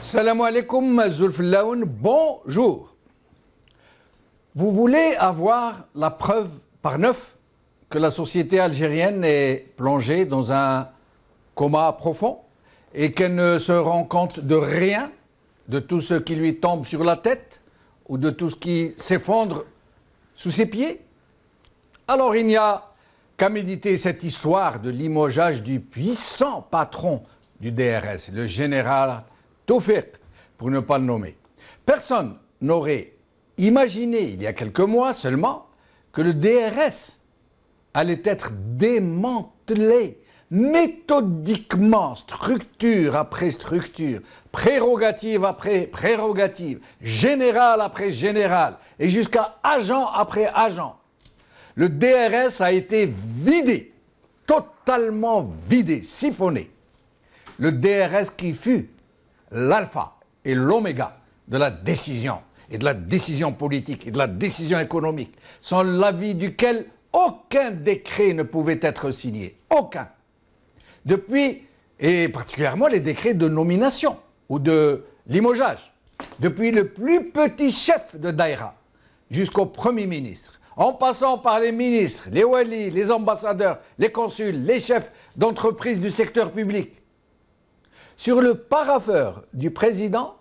Assalamu alaikum, Zulfillaoun, bonjour. Vous voulez avoir la preuve par neuf que la société algérienne est plongée dans un coma profond et qu'elle ne se rend compte de rien, de tout ce qui lui tombe sur la tête ou de tout ce qui s'effondre sous ses pieds? Alors il n'y a qu'à méditer cette histoire de limogeage du puissant patron du DRS, le général Tawfiq, pour ne pas le nommer. Personne n'aurait imaginé, il y a quelques mois seulement, que le DRS allait être démantelé méthodiquement, structure après structure, prérogative après prérogative, général après général, et jusqu'à agent après agent. Le DRS a été vidé, totalement vidé, siphonné. Le DRS qui fut l'alpha et l'oméga de la décision, et de la décision politique, et de la décision économique, sans l'avis duquel aucun décret ne pouvait être signé. Aucun. Depuis, et particulièrement les décrets de nomination ou de limogeage, depuis le plus petit chef de daïra jusqu'au Premier ministre, en passant par les ministres, les walis, les ambassadeurs, les consuls, les chefs d'entreprise du secteur public. Sur le parapheur du président,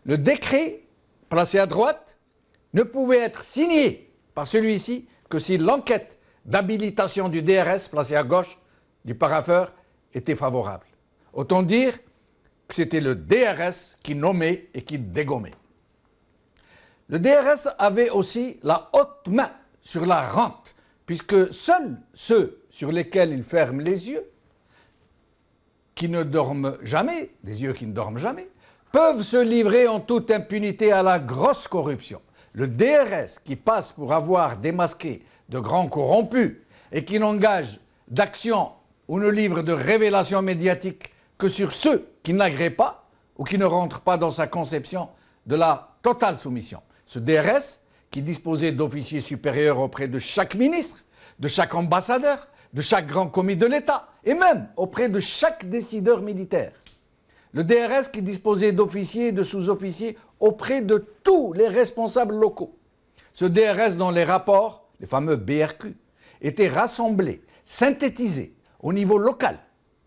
le décret placé à droite ne pouvait être signé par celui-ci que si l'enquête d'habilitation du DRS placé à gauche du parapheur était favorable. Autant dire que c'était le DRS qui nommait et qui dégommait. Le DRS avait aussi la haute main sur la rente, puisque seuls ceux sur lesquels il ferme les yeux, qui ne dorment jamais, des yeux qui ne dorment jamais, peuvent se livrer en toute impunité à la grosse corruption. Le DRS qui passe pour avoir démasqué de grands corrompus et qui n'engage d'action ou ne livre de révélations médiatiques que sur ceux qui n'agréent pas ou qui ne rentrent pas dans sa conception de la totale soumission. Ce DRS qui disposait d'officiers supérieurs auprès de chaque ministre, de chaque ambassadeur, de chaque grand commis de l'État, et même auprès de chaque décideur militaire. Le DRS qui disposait d'officiers et de sous-officiers auprès de tous les responsables locaux. Ce DRS dont les rapports, les fameux BRQ, étaient rassemblés, synthétisés au niveau local,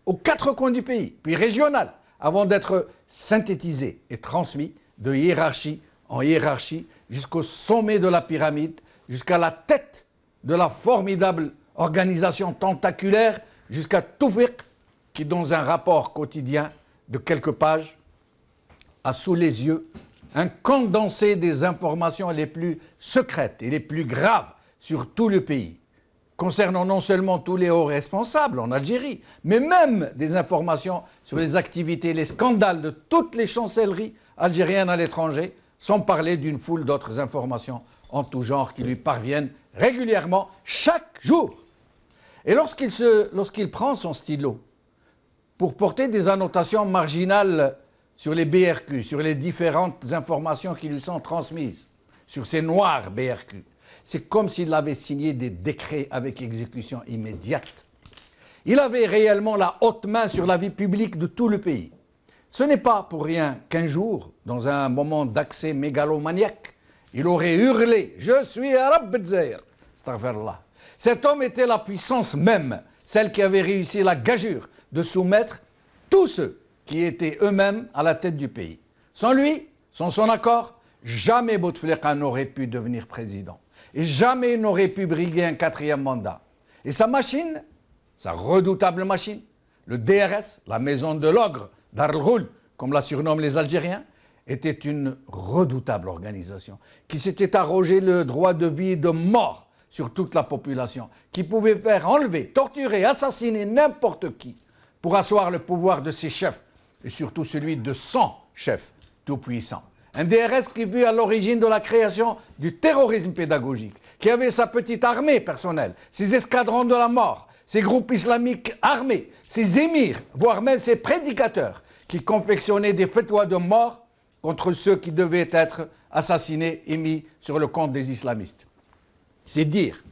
aux quatre coins du pays, puis régional, avant d'être synthétisés et transmis de hiérarchie en hiérarchie jusqu'au sommet de la pyramide, jusqu'à la tête de la formidable organisation tentaculaire, jusqu'à Tawfiq, qui dans un rapport quotidien de quelques pages a sous les yeux un condensé des informations les plus secrètes et les plus graves sur tout le pays, concernant non seulement tous les hauts responsables en Algérie, mais même des informations sur les activités, les scandales de toutes les chancelleries algériennes à l'étranger, sans parler d'une foule d'autres informations en tout genre qui lui parviennent régulièrement chaque jour. Et lorsqu'il prend son stylo pour porter des annotations marginales sur les BRQ, sur les différentes informations qui lui sont transmises, sur ces noirs BRQ, c'est comme s'il avait signé des décrets avec exécution immédiate. Il avait réellement la haute main sur la vie publique de tout le pays. Ce n'est pas pour rien qu'un jour, dans un moment d'accès mégalomaniaque, il aurait hurlé « Je suis Arab B'Dzaïr !» Astaghfirullah. Cet homme était la puissance même, celle qui avait réussi la gageure de soumettre tous ceux qui étaient eux-mêmes à la tête du pays. Sans lui, sans son accord, jamais Bouteflika n'aurait pu devenir président. Et jamais il n'aurait pu briguer un quatrième mandat. Et sa machine, sa redoutable machine, le DRS, la maison de l'ogre, Dar el-Ghul, comme la surnomment les Algériens, était une redoutable organisation qui s'était arrogé le droit de vie et de mort sur toute la population, qui pouvait faire enlever, torturer, assassiner n'importe qui pour asseoir le pouvoir de ses chefs, et surtout celui de son chef tout-puissant. Un DRS qui fut à l'origine de la création du terrorisme pédagogique, qui avait sa petite armée personnelle, ses escadrons de la mort, ses groupes islamiques armés, ses émirs, voire même ses prédicateurs, qui confectionnaient des fatwas de mort contre ceux qui devaient être assassinés et mis sur le compte des islamistes. C'est dire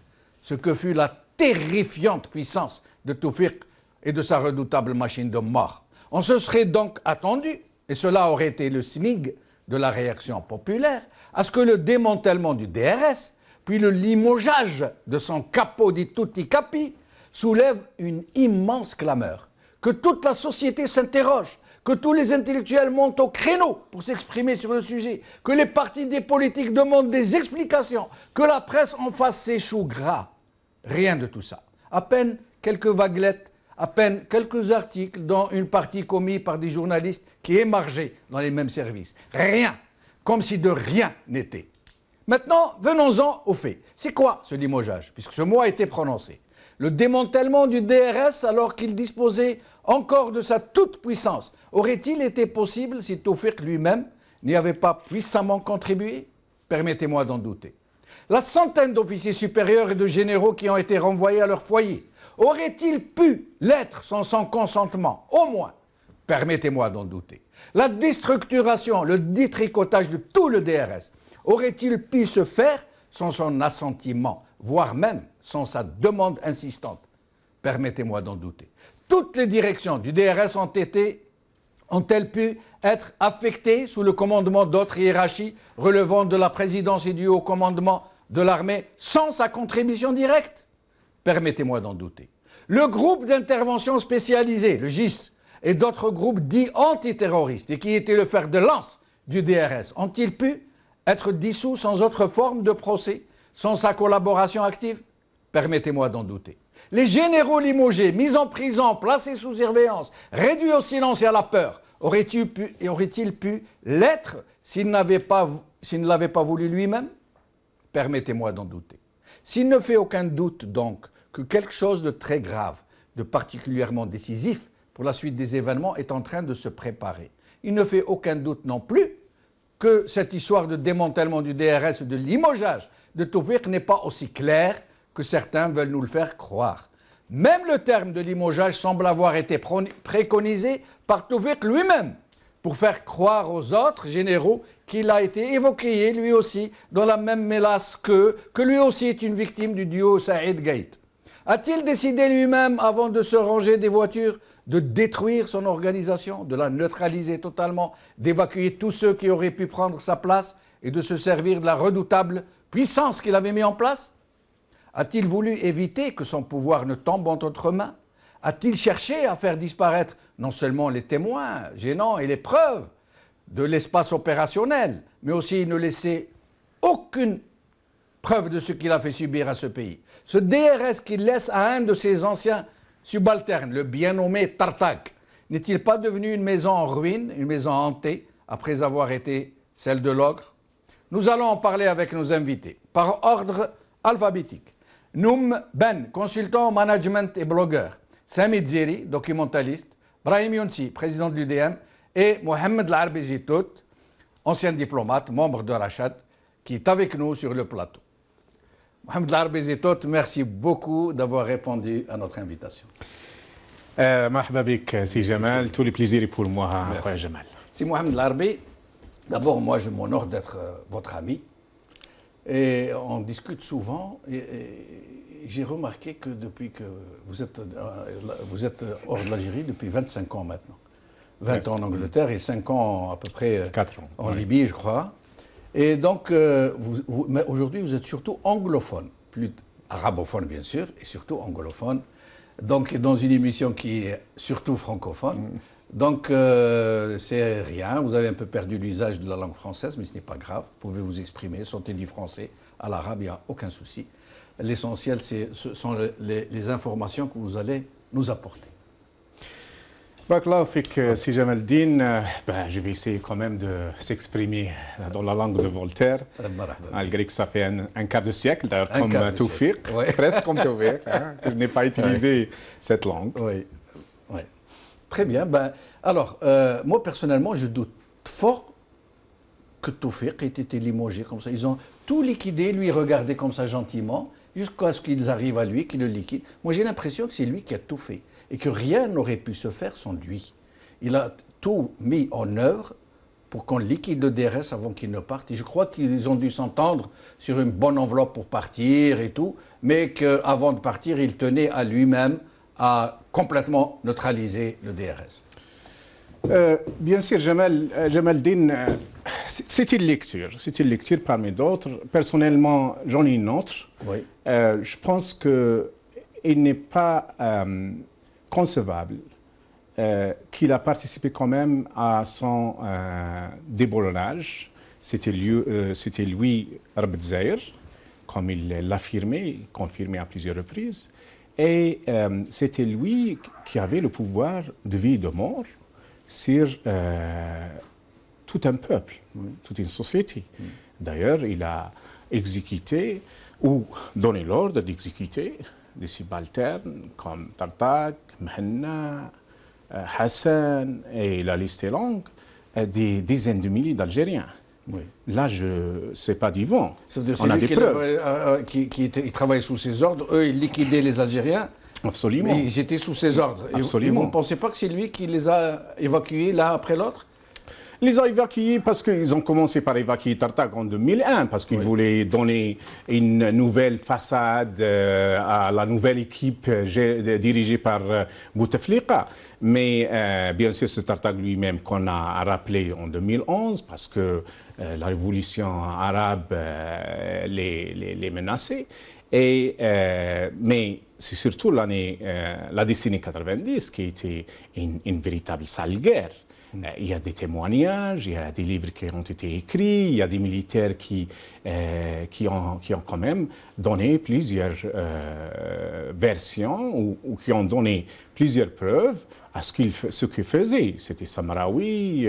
ce que fut la terrifiante puissance de Tawfiq et de sa redoutable machine de mort. On se serait donc attendu, et cela aurait été le SMIG de la réaction populaire, à ce que le démantèlement du DRS, puis le limogeage de son capo di tutti capi, soulève une immense clameur. Que toute la société s'interroge, que tous les intellectuels montent au créneau pour s'exprimer sur le sujet, que les partis des politiques demandent des explications, que la presse en fasse ses choux gras. Rien de tout ça. À peine quelques vaguelettes, à peine quelques articles, dont une partie commis par des journalistes qui émargeaient dans les mêmes services. Rien, comme si de rien n'était. Maintenant, venons-en aux faits. C'est quoi ce limogeage, puisque ce mot a été prononcé? Le démantèlement du DRS alors qu'il disposait encore de sa toute-puissance, aurait-il été possible si Tawfiq lui-même n'y avait pas puissamment contribué? Permettez-moi d'en douter. La centaine d'officiers supérieurs et de généraux qui ont été renvoyés à leur foyer, aurait-il pu l'être sans son consentement? Au moins, permettez-moi d'en douter. La déstructuration, le détricotage de tout le DRS, aurait-il pu se faire sans son assentiment, voire même sans sa demande insistante? Permettez-moi d'en douter. Toutes les directions du DRS ont-elles pu être affectées sous le commandement d'autres hiérarchies relevant de la présidence et du haut commandement de l'armée sans sa contribution directe? Permettez-moi d'en douter. Le groupe d'intervention spécialisé, le GIS, et d'autres groupes dits antiterroristes et qui étaient le fer de lance du DRS, ont-ils pu être dissous sans autre forme de procès, sans sa collaboration active? Permettez-moi d'en douter. Les généraux limogés, mis en prison, placés sous surveillance, réduits au silence et à la peur, aurait-il pu l'être s'il ne l'avait pas voulu lui-même? Permettez-moi d'en douter. S'il ne fait aucun doute donc que quelque chose de très grave, de particulièrement décisif pour la suite des événements est en train de se préparer, il ne fait aucun doute non plus que cette histoire de démantèlement du DRS et de limogeage de Tawfiq n'est pas aussi claire que certains veulent nous le faire croire. Même le terme de limogeage semble avoir été préconisé par Tawfiq lui-même pour faire croire aux autres généraux qu'il a été évoqué lui aussi dans la même mélasse que lui aussi est une victime du duo Saïd Gaït. A-t-il décidé lui-même, avant de se ranger des voitures, de détruire son organisation, de la neutraliser totalement, d'évacuer tous ceux qui auraient pu prendre sa place et de se servir de la redoutable puissance qu'il avait mise en place? A-t-il voulu éviter que son pouvoir ne tombe entre autres mains? A-t-il cherché à faire disparaître non seulement les témoins gênants et les preuves de l'espace opérationnel, mais aussi ne laisser aucune preuve de ce qu'il a fait subir à ce pays? Ce DRS qu'il laisse à un de ses anciens subalternes, le bien nommé Tartak, n'est-il pas devenu une maison en ruine, une maison hantée, après avoir été celle de l'ogre? Nous allons en parler avec nos invités, par ordre alphabétique. Noum Ben, consultant en management et blogueur. Sami Dziri, documentaliste. Brahim Younsi, président de l'UDM. Et Mohamed Larbi Zitout, ancien diplomate, membre de Rachad, qui est avec nous sur le plateau. Mohamed Larbi Zitout, merci beaucoup d'avoir répondu à notre invitation. Marhaba bik, si Jamal, tous les plaisirs pour moi, frère Jamal. Si Mohamed Larbi, d'abord, moi, je m'honore d'être votre ami. Et on discute souvent, et j'ai remarqué que depuis que vous êtes hors de l'Algérie depuis 25 ans maintenant. 20 ans en Angleterre et 5 ans à peu près 4 ans, en Libye, je crois. Et donc, mais aujourd'hui, vous êtes surtout anglophone, plus arabophone bien sûr, et surtout anglophone. Donc, dans une émission qui est surtout francophone. Donc, c'est rien, vous avez un peu perdu l'usage de la langue française, mais ce n'est pas grave, vous pouvez vous exprimer, sauter du français à l'arabe, il n'y a aucun souci. L'essentiel, ce sont les informations que vous allez nous apporter. Barakallahu fik, si Jamal Din, je vais essayer quand même de s'exprimer dans la langue de Voltaire, malgré que ça fait un quart de siècle, d'ailleurs comme Tawfiq, presque comme Tawfiq, que je n'ai pas utilisé cette langue. Oui, oui. Très bien. Alors, moi personnellement, je doute fort que Tawfiq ait été limogé comme ça. Ils ont tout liquidé, lui regardé comme ça gentiment, jusqu'à ce qu'ils arrivent à lui, qu'ils le liquident. Moi, j'ai l'impression que c'est lui qui a tout fait et que rien n'aurait pu se faire sans lui. Il a tout mis en œuvre pour qu'on liquide le DRS avant qu'il ne parte. Et je crois qu'ils ont dû s'entendre sur une bonne enveloppe pour partir et tout, mais qu'avant de partir, il tenait à lui-même à complètement neutraliser le DRS. Bien sûr, Jamal Din, c'est une lecture parmi d'autres. Personnellement, j'en ai une autre. Oui. Je pense qu'il n'est pas concevable qu'il a participé quand même à son déboulonnage. C'était lui, Rabd Zahir, comme il l'affirmait, confirmé à plusieurs reprises. Et c'était lui qui avait le pouvoir de vie et de mort sur tout un peuple, toute une société. D'ailleurs, il a exécuté ou donné l'ordre d'exécuter des subalternes comme Tartak, Mhenna, Hassan, et la liste est longue, des dizaines de milliers d'Algériens. Oui. Là, c'est pas du vent. On a des preuves. Qui travaillaient sous ses ordres, eux, ils liquidaient les Algériens. Absolument. Mais ils étaient sous ses ordres. Absolument. Et vous ne pensez pas que c'est lui qui les a évacués l'un après l'autre? Les a évacués parce qu'ils ont commencé par évacuer Tartak en 2001, parce qu'ils voulaient donner une nouvelle façade à la nouvelle équipe dirigée par Bouteflika. Mais bien sûr, c'est Tartak lui-même qu'on a rappelé en 2011, parce que la révolution arabe les menaçait. Mais c'est surtout la décennie 90 qui a été une véritable sale guerre. Il y a des témoignages, il y a des livres qui ont été écrits, il y a des militaires qui ont quand même donné plusieurs versions ou qui ont donné plusieurs preuves à ce qu'ils faisaient. C'était Samarawi,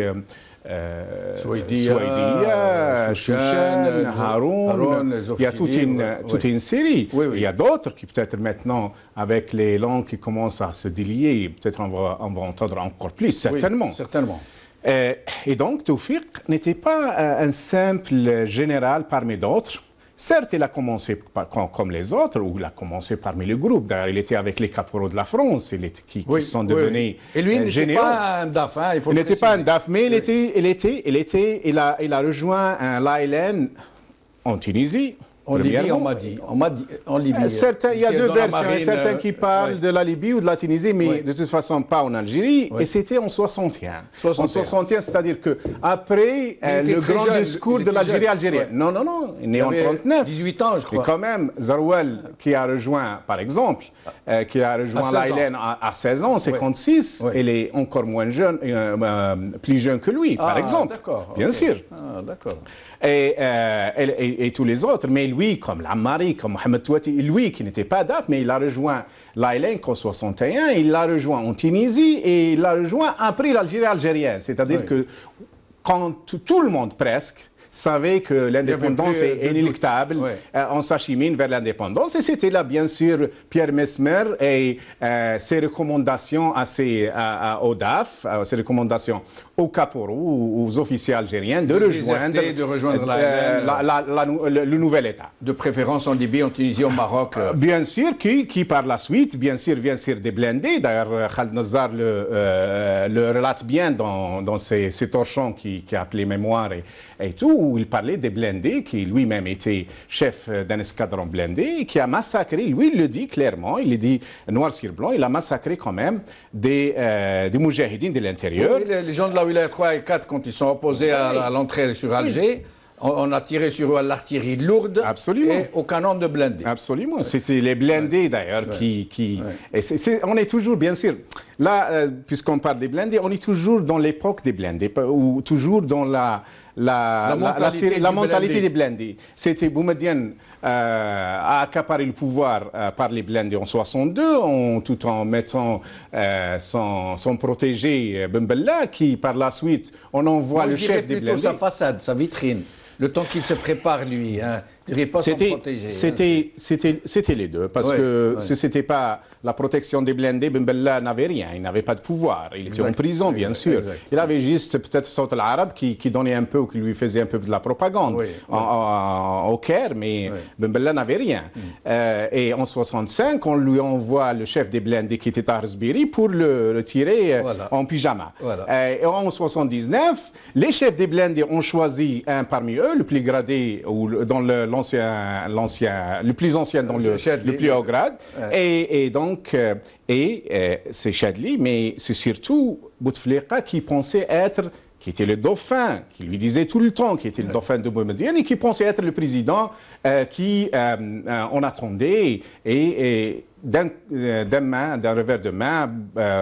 Souaidia, Chouchen, Haroun, il y a toute une série. Oui. Il y a d'autres qui peut-être maintenant, avec les langues qui commencent à se délier, peut-être on va entendre encore plus, certainement. Oui, certainement. Et donc Tawfiq n'était pas un simple général parmi d'autres. Certes, il a commencé comme les autres, ou il a commencé parmi le groupe. D'ailleurs, il était avec les caporaux de la France, qui sont devenus Et lui, il n'était pas un DAF, hein, il faut le préciser. Il n'était pas un DAF, mais il a rejoint un l'ALN en Tunisie. En Libye, on m'a dit. En Libye. Il y a deux versions. Il y a certains qui parlent de la Libye ou de la Tunisie, mais de toute façon pas en Algérie. Et c'était en 61. En 61, c'est-à-dire qu'après le grand discours de l'Algérie algérienne. Non, il est né en 39. 18 ans, je crois. Et quand même, Zarouel, qui a rejoint, par exemple, qui a rejoint l'ALN à 16 ans, 56, il est encore moins jeune, plus jeune que lui, par exemple. Bien sûr. D'accord. Et tous les autres, mais lui, comme Lamari, comme Mohamed Touati, lui qui n'était pas DAF, mais il a rejoint l'ALN en 61, il l'a rejoint en Tunisie et il l'a rejoint après l'Algérie algérienne. C'est-à-dire que quand tout le monde presque savait que l'indépendance est inéluctable, on s'achemine vers l'indépendance. Et c'était là, bien sûr, Pierre Mesmer et ses recommandations aux DAF, ses recommandations aux caporaux, aux officiers algériens de rejoindre le nouvel État. De préférence en Libye, en Tunisie, au Maroc. Bien sûr, qui par la suite, bien sûr, des blindés. D'ailleurs, Khaled Nazar le relate bien dans ses torchons qui a appelé Mémoire et tout, où il parlait des blindés, qui lui-même était chef d'un escadron blindé, et qui a massacré, lui il le dit clairement, il le dit noir sur blanc, il a massacré quand même des moudjahidines de l'intérieur. Oui, les gens de la wilaya 3 et 4, quand ils sont opposés à l'entrée sur Alger, on a tiré sur l'artillerie lourde et au canon de blindés. Absolument, c'était les blindés d'ailleurs on est toujours, bien sûr, là, puisqu'on parle des blindés, on est toujours dans l'époque des blindés, ou toujours dans la mentalité des blindés. C'était Boumediene a accaparé le pouvoir par les blindés en 62, tout en mettant son protégé Ben Bella, qui par la suite, on envoie le chef des blindés. Sa façade, sa vitrine. Le temps qu'il se prépare, lui, hein, il n'est pas son protégé. C'était les deux, parce que si ce n'était pas la protection des blindés, Ben Bella n'avait rien, il n'avait pas de pouvoir. Il était en prison, bien sûr. Il avait juste peut-être Saut al-Arab qui donnait un peu, ou qui lui faisait un peu de la propagande au Caire, mais Ben Bella n'avait rien. Et en 65, on lui envoie le chef des blindés qui était à Arsbiri pour le tirer en pyjama. Et en 79, les chefs des blindés ont choisi un parmi eux, eux, le plus gradé, ou dans le plus ancien dans le plus haut grade. Et donc, c'est Chadli, mais c'est surtout Bouteflika qui pensait être, qui était le dauphin, qui lui disait tout le temps, qui était le dauphin de Boumediene, et qui pensait être le président qui on attendait. Et d'un revers de main,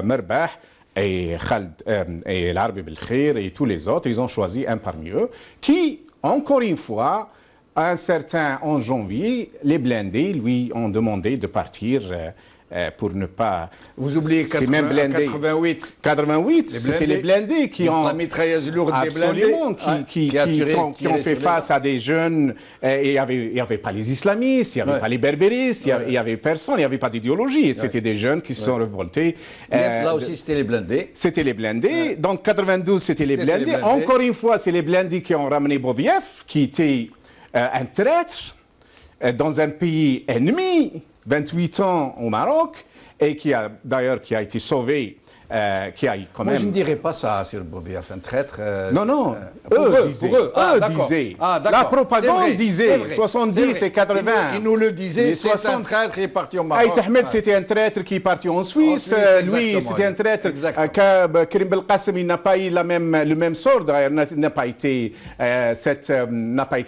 Merbah et Khaled et l'Arbi Belkhir et tous les autres, ils ont choisi un parmi eux qui, encore une fois, en janvier, les blindés lui ont demandé de partir pour ne pas... Vous oubliez 88. 88, c'était les blindés qui ont... La mitrailleuse lourde des blindés. Qui ont fait face à des jeunes. Et il n'y avait pas les islamistes, il n'y avait pas les berbéristes, il n'y avait personne, il n'y avait pas d'idéologie. C'était des jeunes qui se sont révoltés. Là aussi, c'était les blindés. C'était les blindés. Donc 92, c'était les blindés. Encore une fois, c'est les blindés qui ont ramené Boudiaf, qui était un traître dans un pays ennemi. 28 ans au Maroc, et qui a été sauvé, qui a quand même... Moi, je ne dirais pas ça sur Boudiaf, un traître... Non, eux disaient. La propagande disait, 70 et 80. Ils nous le disaient, c'est un traître qui est parti au Maroc. Aït Ahmed, c'était un traître qui est parti en Suisse. Lui, c'était un traître. Karim Belkacem, il n'a pas eu le même sort, d'ailleurs, n'a pas été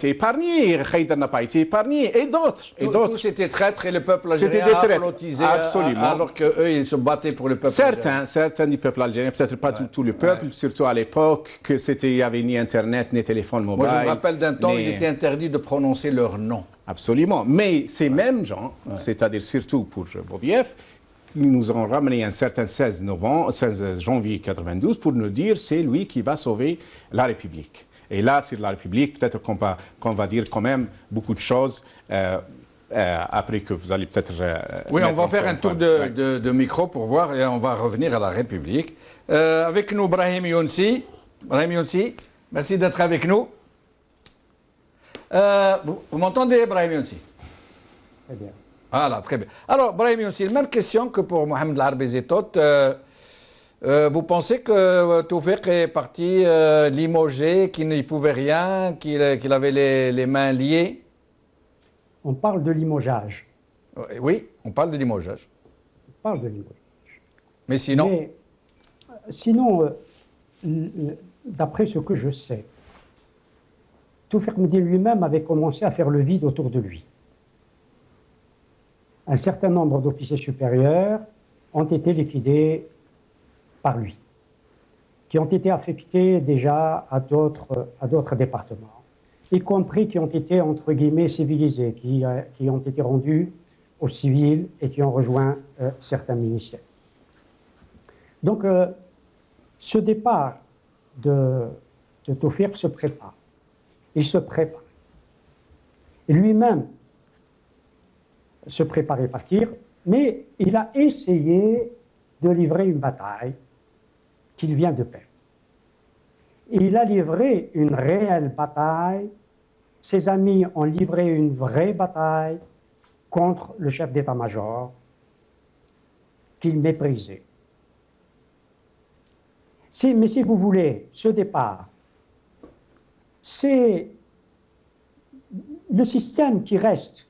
épargné. Khaïdar n'a pas été épargné. Et d'autres. Tous étaient traîtres et le peuple algérien a applaudisé. Absolument. Alors qu'eux, ils se battaient pour le peuple algérien. Certains du peuple algérien, peut-être pas tout le peuple, surtout à l'époque, il n'y avait ni Internet, ni téléphone mobile. Moi, je me rappelle d'un temps, il était interdit de prononcer leur nom. Absolument. Mais ces mêmes gens, c'est-à-dire surtout pour Boudiaf, qui nous ont ramené un certain 16 janvier 92 pour nous dire c'est lui qui va sauver la République. Et là, sur la République, peut-être qu'on va dire quand même beaucoup de choses. Après que vous allez peut-être... oui, on va faire un tour de micro pour voir et on va revenir à la République. Avec nous, Brahim Younsi. Brahim Younsi, merci d'être avec nous. Vous m'entendez, Brahim Younsi? Très bien. Voilà, très bien. Alors, Brahim Younsi, même question que pour Mohamed Larbi Zetot. Vous pensez que Toufik est parti limogé, qu'il n'y pouvait rien, qu'il avait les mains liées? On parle de limogeage. Oui, on parle de limogeage. On parle de limogeage. Mais sinon... sinon, d'après ce que je sais, Toufik Medine lui-même avait commencé à faire le vide autour de lui. Un certain nombre d'officiers supérieurs ont été liquidés par lui, qui ont été affectés déjà à d'autres départements, y compris qui ont été, entre guillemets, civilisés, qui ont été rendus aux civils et qui ont rejoint certains ministères. Donc, ce départ de Toufik se prépare. Il se prépare. Et lui-même se préparait à partir, mais il a essayé de livrer une bataille qu'il vient de perdre. Il a livré une réelle bataille. Ses amis ont livré une vraie bataille contre le chef d'état-major qu'il méprisait. Mais si vous voulez, ce départ, c'est le système qui reste.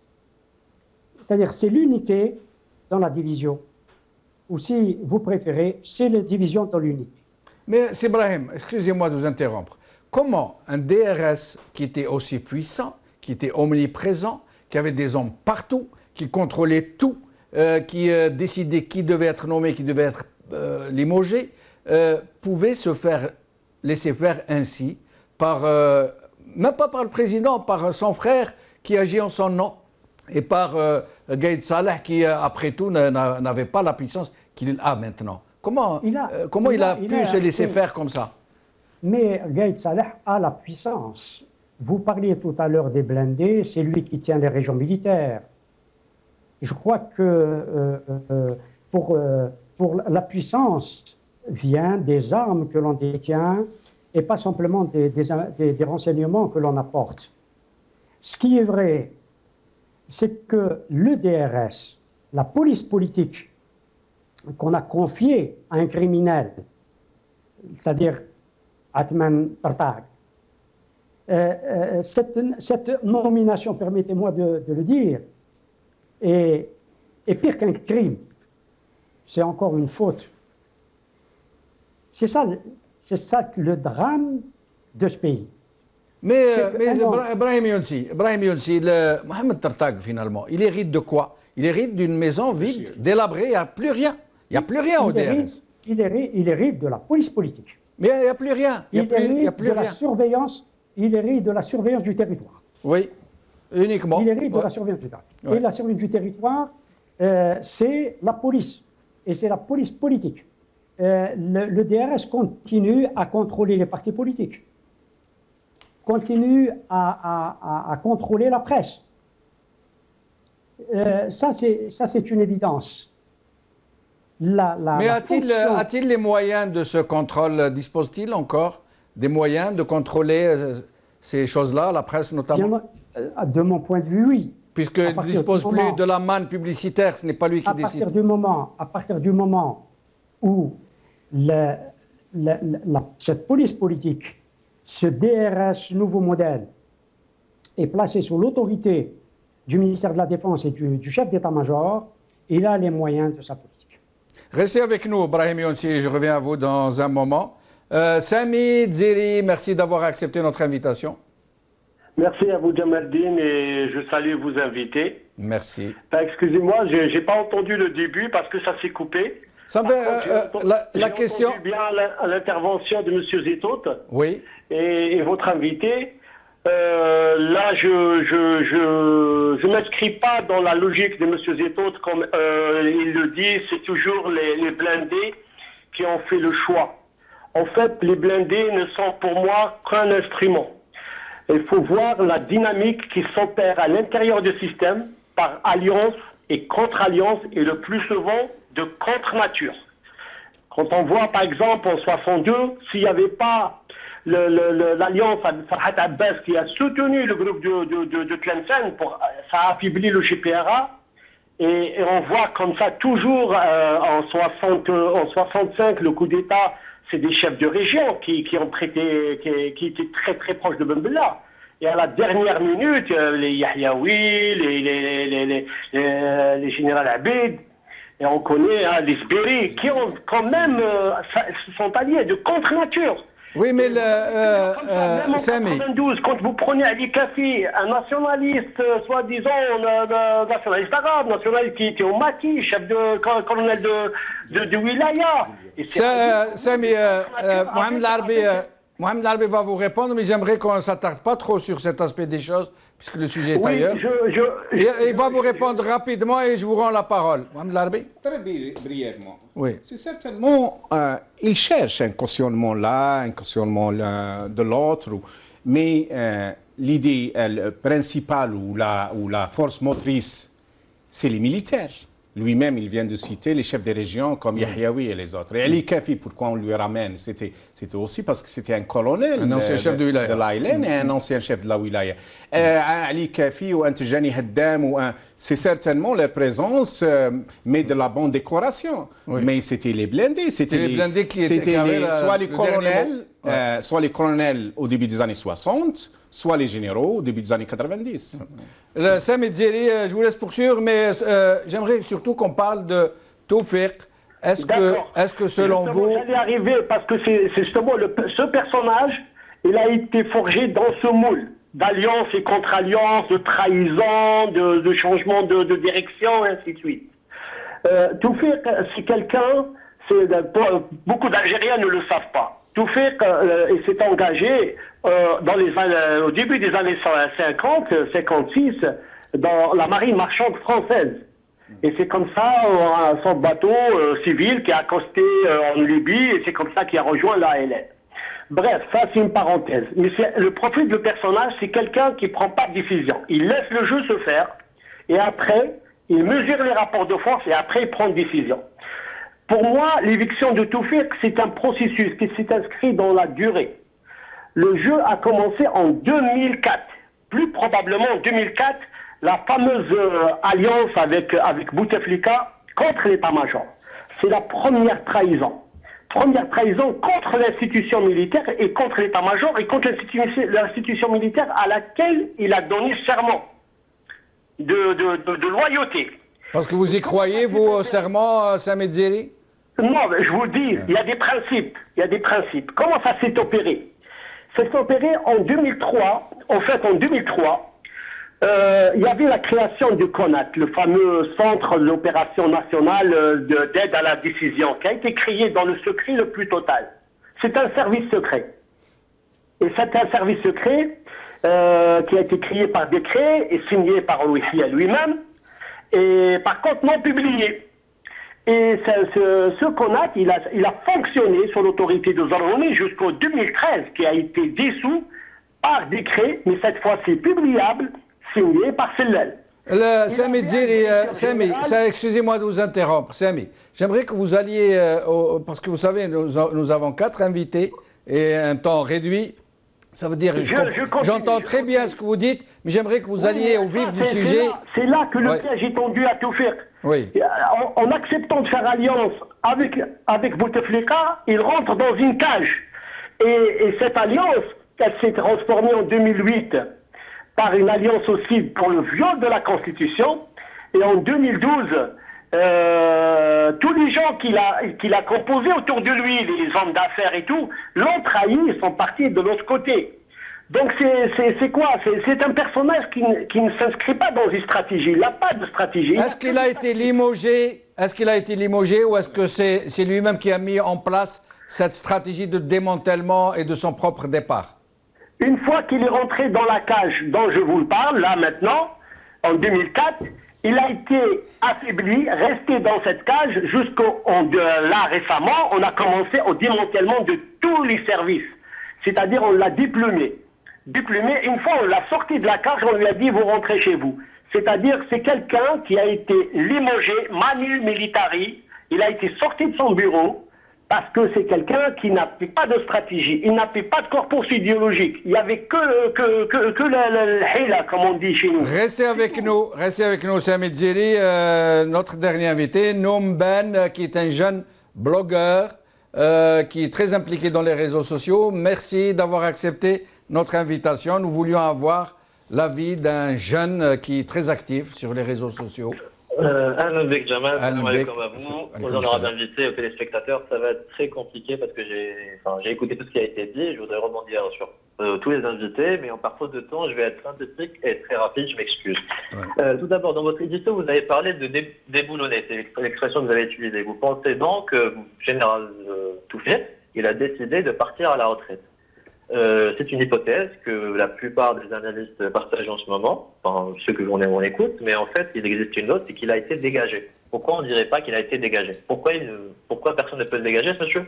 C'est-à-dire, c'est l'unité dans la division. Ou si vous préférez, c'est la division dans l'unité. Mais, Ibrahim, excusez-moi de vous interrompre. Comment un DRS qui était aussi puissant, qui était omniprésent, qui avait des hommes partout, qui contrôlait tout, qui décidait qui devait être nommé, qui devait être limogé, pouvait se laisser faire ainsi, même pas par le président, par son frère qui agit en son nom, et par Gaïd Salah qui, après tout, n'avait pas la puissance qu'il a maintenant. Comment il a pu se laisser faire comme ça? Mais Gaïd Salah a la puissance. Vous parliez tout à l'heure des blindés, c'est lui qui tient les régions militaires. Je crois que pour la puissance vient des armes que l'on détient et pas simplement des renseignements que l'on apporte. Ce qui est vrai, c'est que le DRS, la police politique qu'on a confiée à un criminel, c'est-à-dire Atman Tartag, cette nomination, permettez-moi de le dire, est pire qu'un crime. C'est encore une faute. C'est ça le drame de ce pays. Mais Brahim Younsi, Mohamed Tartag, finalement, il hérite de quoi? Il hérite d'une maison vide, délabrée, il n'y a plus rien. Il n'y a plus rien au DRS. Il hérite de la police politique. Mais il n'y a plus rien. Il hérite de la surveillance du territoire. Oui, uniquement. Il hérite de la surveillance du territoire. Ouais. Et la surveillance du territoire, c'est la police. Et c'est la police politique. Le DRS continue à contrôler les partis politiques, continue à contrôler la presse. Ça, c'est une évidence. Mais a-t-il les moyens de ce contrôle? Dispose-t-il encore des moyens de contrôler ces choses-là, la presse notamment? De mon point de vue, oui. Puisqu'il ne dispose plus de la manne publicitaire, ce n'est pas lui qui décide. À partir du moment où cette police politique, ce DRS nouveau modèle, est placé sous l'autorité du ministère de la Défense et du chef d'état-major, il a les moyens de sa politique. Restez avec nous, Brahim Younsi, je reviens à vous dans un moment. Sami Dziri, merci d'avoir accepté notre invitation. Merci à vous, Jamaldine, et je salue vos invités. Merci. Excusez-moi, je n'ai pas entendu le début parce que ça s'est coupé. Ça la question. J'ai entendu bien l'intervention de M. Zitout. Oui. Et votre invité. Là, je ne m'inscris pas dans la logique de M. Zitout, comme il le dit, c'est toujours les blindés qui ont fait le choix. En fait, les blindés ne sont pour moi qu'un instrument. Il faut voir la dynamique qui s'opère à l'intérieur du système par alliance et contre-alliance et le plus souvent de contre-nature. Quand on voit par exemple en 62, s'il n'y avait pas l'alliance avec Farhat Abbas qui a soutenu le groupe de Tlemcen, ça a affaibli le GPRA, et on voit comme ça toujours en 65 le coup d'État, c'est des chefs de région qui ont prêté, qui étaient très très proches de Ben Bella. Et à la dernière minute, les Yahyaoui, les généraux Abid, et on connaît les Sberi, qui ont quand même se sont alliés de contre-nature. Oui, mais même en 92, quand vous prenez Ali Kafi, un nationaliste, soi-disant nationaliste arabe, nationaliste qui était au Maki, chef de colonel de Wilaya. Sami, Mohamed Larbi va vous répondre, mais j'aimerais qu'on ne s'attarde pas trop sur cet aspect des choses, puisque le sujet est ailleurs. Il va vous répondre rapidement et je vous rends la parole. Mohamed Larbi. Très brièvement. Oui. C'est certainement, il cherche un cautionnement là, un cautionnement de l'autre, mais l'idée principale ou la force motrice, c'est les militaires. Lui-même, il vient de citer les chefs des régions comme Yahyaoui et les autres. Et Ali Kafi, pourquoi on lui ramène? C'était aussi parce que c'était un colonel un ancien chef de l'Aïlen et un ancien chef de la wilaya. Ali Kafi ou Antejani Haddam, c'est certainement la présence, mais de la bonne décoration. Oui. Mais c'était les blindés. C'était les blindés qui étaient soit les colonels au début des années 60, soit les généraux au début des années 90. Sami Dziri, je vous laisse poursuivre, mais j'aimerais surtout qu'on parle de Tawfiq. Est-ce que selon vous... J'allais arriver parce que c'est justement ce personnage, il a été forgé dans ce moule d'alliance et contre-alliance, de trahison, de changement de direction, et ainsi de suite. Tawfiq, c'est quelqu'un, beaucoup d'Algériens ne le savent pas. Tawfiq s'est engagé au début des années 50, 56, dans la marine marchande française. Et c'est comme ça, son bateau civil qui a accosté en Libye, et c'est comme ça qu'il a rejoint l'ALN. Bref, ça c'est une parenthèse. Mais le profil du personnage, c'est quelqu'un qui ne prend pas de décision. Il laisse le jeu se faire, et après, il mesure les rapports de force, et après, il prend une décision. Pour moi, l'éviction de Tawfiq, c'est un processus qui s'est inscrit dans la durée. Le jeu a commencé en 2004. Plus probablement en 2004, la fameuse alliance avec Bouteflika contre l'état-major. C'est la première trahison. première trahison contre l'institution militaire et contre l'état-major et contre l'institution militaire à laquelle il a donné serment de loyauté. Parce que vous y croyez, vous, au serment, Sameh Zeri? Non, mais je vous dis, il y a des principes. Il y a des principes. Comment ça s'est opéré? Ça s'est opéré en 2003. En fait, en 2003, il y avait la création du CONAT, le fameux Centre d'opération nationale d'aide à la décision, qui a été créé dans le secret le plus total. C'est un service secret. Et c'est un service secret qui a été créé par décret et signé par Louis-Fia lui-même, et par contre non publié. Et ce CONAT, il a fonctionné sous l'autorité de Zarouni jusqu'en 2013, qui a été dissous par décret, mais cette fois-ci publiable, signé par Sellel. Sameh Zeri, excusez-moi de vous interrompre, Sameh. J'aimerais que vous alliez, parce que vous savez, nous avons 4 invités et un temps réduit. Ça veut dire, j'entends très bien ce que vous dites, mais j'aimerais que vous alliez au vif du sujet. C'est là que le piège est tendu à tout faire. Oui. En acceptant de faire alliance avec Bouteflika, il rentre dans une cage. Et cette alliance, elle s'est transformée en 2008 par une alliance aussi pour le viol de la Constitution. Et en 2012, tous les gens qu'il a composés autour de lui, les hommes d'affaires et tout, l'ont trahi, ils sont partis de l'autre côté. Donc c'est quoi? C'est un personnage qui ne s'inscrit pas dans une stratégie. Il n'a pas de stratégie. Est-ce qu'il a été limogé? Est-ce qu'il a été limogé ou est-ce que c'est lui-même qui a mis en place cette stratégie de démantèlement et de son propre départ? Une fois qu'il est rentré dans la cage dont je vous parle, là maintenant, en 2004, il a été affaibli, resté dans cette cage là récemment, on a commencé au démantèlement de tous les services. C'est-à-dire on l'a diplômé. Une fois on l'a sorti de la cage, on lui a dit vous rentrez chez vous. C'est-à-dire c'est quelqu'un qui a été limogé, manu militari, il a été sorti de son bureau parce que c'est quelqu'un qui n'avait pas de stratégie, il n'avait pas de corpus idéologique, il n'y avait que le hila, comme on dit chez nous. Restez avec nous, Sameh Zeri, notre dernier invité, Noum Ben, qui est un jeune blogueur, qui est très impliqué dans les réseaux sociaux. Merci d'avoir accepté notre invitation. Nous voulions avoir l'avis d'un jeune qui est très actif sur les réseaux sociaux. Ahlan bek Jamal, salam alaikum à vous, aux honorables invités, aux téléspectateurs. Ça va être très compliqué parce que j'ai écouté tout ce qui a été dit. Je voudrais rebondir sur tous les invités, mais par faute de temps, je vais être synthétique et très rapide, je m'excuse. Ouais. Tout d'abord, dans votre édito, vous avez parlé de déboulonner, c'est l'expression que vous avez utilisée. Vous pensez donc que Général Touffier, il a décidé de partir à la retraite. C'est une hypothèse que la plupart des analystes partagent en ce moment, enfin ceux que l'on écoute, mais en fait il existe une autre, c'est qu'il a été dégagé. Pourquoi on ne dirait pas qu'il a été dégagé? Pourquoi personne ne peut le dégager, ce monsieur?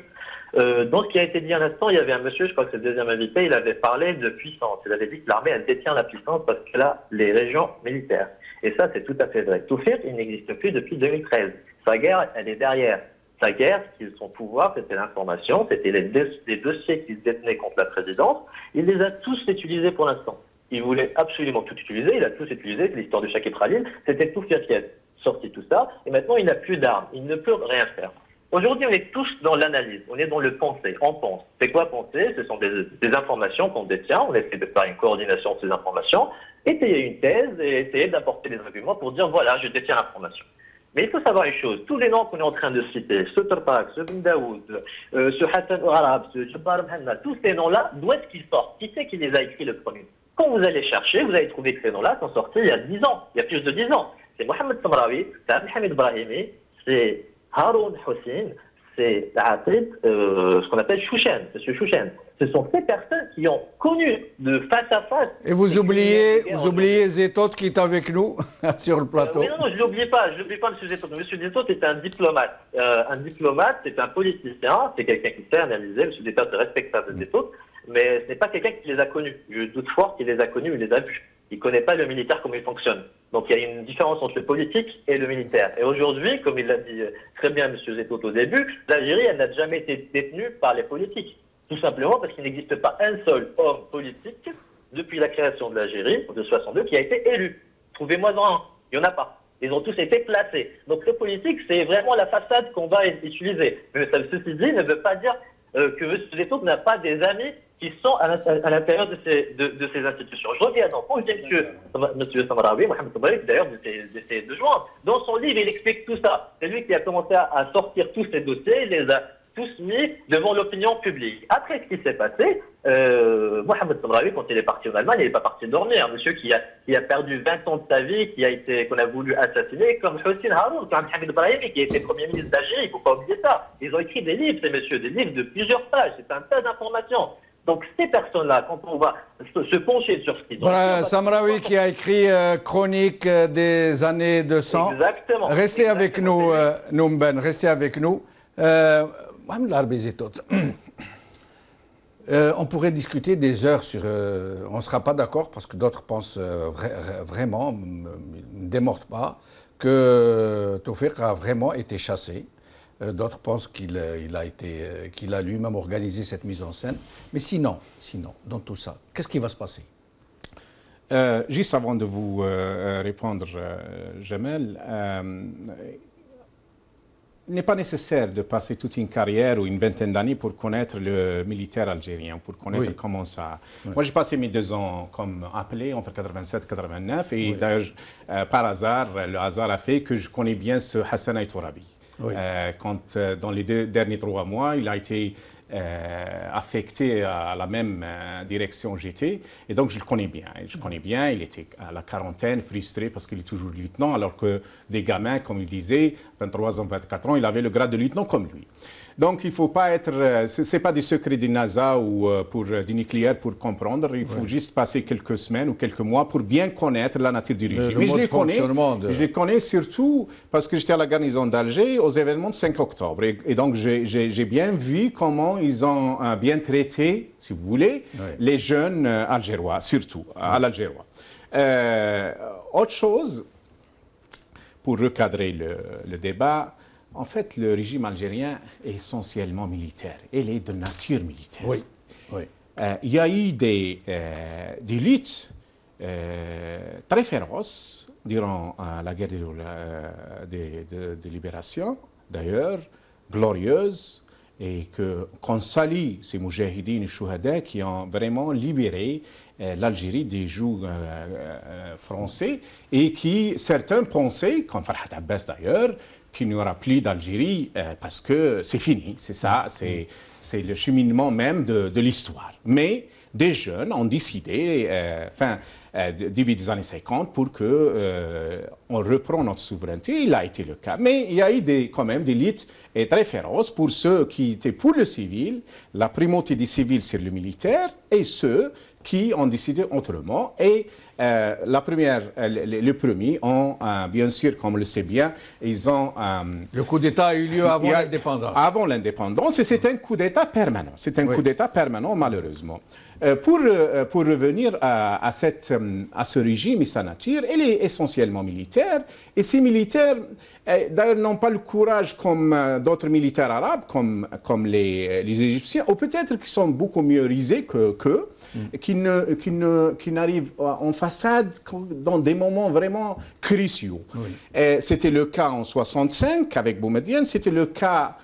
Dans ce qui a été dit à l'instant, il y avait un monsieur, je crois que c'est le deuxième invité, il avait parlé de puissance. Il avait dit que l'armée, elle détient la puissance parce qu'elle a les régions militaires. Et ça, c'est tout à fait vrai. Touffier, il n'existe plus depuis 2013. Sa guerre, elle est derrière. Sa guerre, son pouvoir, c'était l'information, c'était les dossiers qu'il détenait contre la présidence. Il les a tous utilisés pour l'instant. Il voulait absolument tout utiliser, il a tous utilisé, c'est l'histoire de Shakib Khalil, c'était Touffier qui a sorti tout ça, et maintenant il n'a plus d'armes, il ne peut rien faire. Aujourd'hui, on est tous dans l'analyse, on est dans le penser, on pense. C'est quoi penser? Ce sont des informations qu'on détient, on essaie de faire une coordination de ces informations, étayer une thèse et essayer d'apporter des arguments pour dire voilà, je détiens l'information. Mais il faut savoir une chose, tous les noms qu'on est en train de citer, ce Turpak, ce Ben Daoud, ce Hassan Ouarab, ce Jabbar Mohamed, tous ces noms-là, d'où est-ce qu'ils sortent? Qui c'est qui les a écrits le premier? Quand vous allez chercher, vous allez trouver que ces noms-là sont sortis il y a 10 ans, il y a plus de 10 ans. C'est Mohamed Samraoui, c'est Abdelhamid Brahimi, c'est Haroun Hossein, c'est Atif, ce qu'on appelle Chouchen, M. Chouchen. Ce sont ces personnes qui ont connu de face à face. Et vous oubliez Zetot qui est avec nous sur le plateau. Non, je ne l'oublie pas, M. Zetot. M. Zetot est un diplomate. Un diplomate, c'est un politicien, c'est quelqu'un qui sait analyser. M. Zetot est respectable Zetot, mais ce n'est pas quelqu'un qui les a connus. Je doute fort qu'il les a connus ou les a vus. Il ne connaît pas le militaire, comment il fonctionne. Donc il y a une différence entre le politique et le militaire. Et aujourd'hui, comme il l'a dit très bien M. Zetot au début, l'Algérie, elle n'a jamais été détenue par les politiques. Tout simplement parce qu'il n'existe pas un seul homme politique, depuis la création de l'Algérie, de 62, qui a été élu. Trouvez-moi en un. Il n'y en a pas. Ils ont tous été placés. Donc le politique, c'est vraiment la façade qu'on va utiliser. Mais ceci dit, ne veut pas dire que M. Zetouk n'a pas des amis qui sont à l'intérieur de ces institutions. Je reviens donc au M. Samraoui, Mohamed Samraoui, d'ailleurs, d'essayer de joindre. Dans son livre, il explique tout ça. C'est lui qui a commencé à sortir tous ces dossiers, il les a tous mis devant l'opinion publique. Après ce qui s'est passé, Mohamed Samraoui, quand il est parti en Allemagne, il n'est pas parti dormir. Un monsieur qui a perdu 20 ans de sa vie, qu'on a voulu assassiner, comme Hossein Haroun, comme Hamid Brahimi, qui a été Premier ministre d'Algérie, il ne faut pas oublier ça. Ils ont écrit des livres, ces messieurs, des livres de plusieurs pages, c'est un tas d'informations. Donc ces personnes-là, quand on va se pencher sur ce qu'ils ont... Voilà, Samraoui qui a écrit Chronique des années 200. Exactement. Restez avec nous, Mben, restez avec nous. Mohamed Larbi Zetouk, on pourrait discuter des heures sur... on ne sera pas d'accord parce que d'autres pensent vraiment, ne démordent pas, que Tawfiq a vraiment été chassé. D'autres pensent qu'il a lui-même organisé cette mise en scène. Mais sinon, dans tout ça, qu'est-ce qui va se passer? Juste avant de vous répondre, Jamel, il n'est pas nécessaire de passer toute une carrière ou une vingtaine d'années pour connaître le militaire algérien, pour connaître comment ça... Oui. Moi, j'ai passé mes 2 ans comme appelé entre 87 et 89, et d'ailleurs, par hasard, le hasard a fait que je connais bien ce Hassan Aïtourabi. Quand, dans les derniers 3 mois, il a été affecté à la même direction GT, et donc je le connais bien. Il était à la quarantaine, frustré parce qu'il est toujours lieutenant, alors que des gamins, comme il disait, 23 ans, 24 ans, il avait le grade de lieutenant comme lui. Donc il ne faut pas être, c'est pas des secrets du NASA ou du nucléaire pour comprendre, il faut juste passer quelques semaines ou quelques mois pour bien connaître la nature du régime. Mais je les connais surtout parce que j'étais à la garnison d'Alger aux événements de 5 octobre. Et donc j'ai bien vu comment ils ont bien traité, si vous voulez, les jeunes algérois, surtout à l'algérois. Autre chose, pour recadrer le débat, en fait, le régime algérien est essentiellement militaire. Il est de nature militaire. Il y a eu des luttes très féroces durant la guerre de libération, d'ailleurs, glorieuses, et qu'on salue ces moujahidines et chouhada qui ont vraiment libéré l'Algérie des jougs français, et qui, certains pensaient, comme Farhat Abbas d'ailleurs, qu'il n'y aura plus d'Algérie parce que c'est fini, c'est ça, c'est le cheminement même de l'histoire. Mais des jeunes ont décidé, début des années 50, pour qu'on reprenne notre souveraineté. Il a été le cas. Mais il y a eu quand même des luttes très féroces pour ceux qui étaient pour le civil, la primauté des civils sur le militaire, et ceux qui ont décidé autrement. Et les premiers ont, bien sûr, comme on le sait bien, ils ont... le coup d'État a eu lieu avant l'indépendance. Avant l'indépendance, et c'est un coup d'État permanent. C'est un coup d'État permanent, malheureusement. Pour revenir à ce régime et sa nature, elle est essentiellement militaire. Et ces militaires, d'ailleurs, n'ont pas le courage comme d'autres militaires arabes, comme les Égyptiens, ou peut-être qu'ils sont beaucoup mieux risés qu'eux, qui n'arrivent en façade dans des moments vraiment cruciaux. C'était le cas en 65 avec Boumedienne, c'était le cas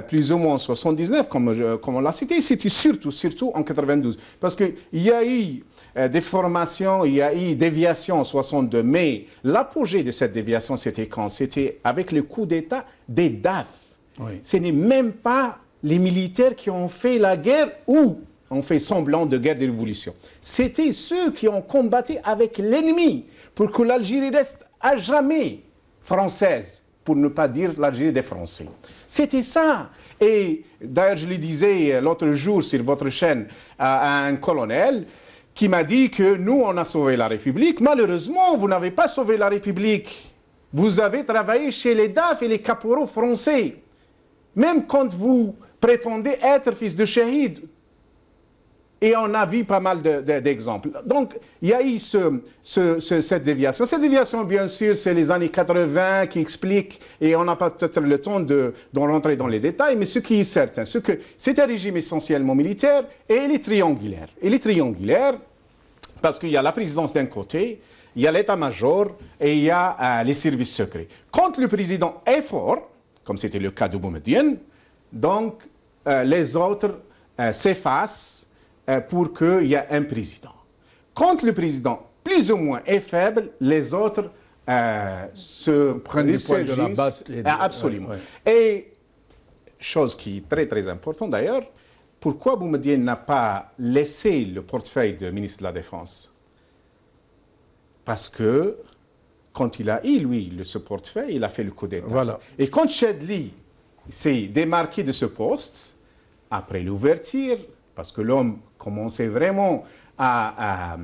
plus ou moins en 79, comme on l'a cité, c'était surtout en 92. Parce qu'il y a eu des formations, il y a eu déviation en 62, mais l'apogée de cette déviation, c'était quand? C'était avec le coup d'État des DAF. Ce n'est même pas les militaires qui ont fait la guerre ou ont fait semblant de guerre de révolution. C'était ceux qui ont combattu avec l'ennemi pour que l'Algérie reste à jamais française, pour ne pas dire l'Algérie des Français. C'était ça. Et d'ailleurs, je le disais l'autre jour sur votre chaîne à un colonel qui m'a dit que nous, on a sauvé la République. Malheureusement, vous n'avez pas sauvé la République. Vous avez travaillé chez les DAF et les caporaux français. Même quand vous prétendez être fils de shahid. Et on a vu pas mal d'exemples. Donc, il y a eu cette déviation. Cette déviation, bien sûr, c'est les années 80 qui expliquent, et on n'a pas peut-être le temps de rentrer dans les détails, mais ce qui est certain, c'est un régime essentiellement militaire, et il est triangulaire. Il est triangulaire Parce qu'il y a la présidence d'un côté, il y a l'état-major et il y a les services secrets. Quand le président est fort, comme c'était le cas de Boumedienne, donc les autres s'effacent pour qu'il y ait un président. Quand le président plus ou moins est faible, les autres se prennent du poil de la batte. Absolument. Et chose qui est très très importante d'ailleurs, pourquoi Boumedienne n'a pas laissé le portefeuille de ministre de la Défense? Parce que quand il a eu, lui, ce portefeuille, il a fait le coup d'État. Voilà. Et quand Chadli s'est démarqué de ce poste, après l'ouverture, parce que l'homme commençait vraiment à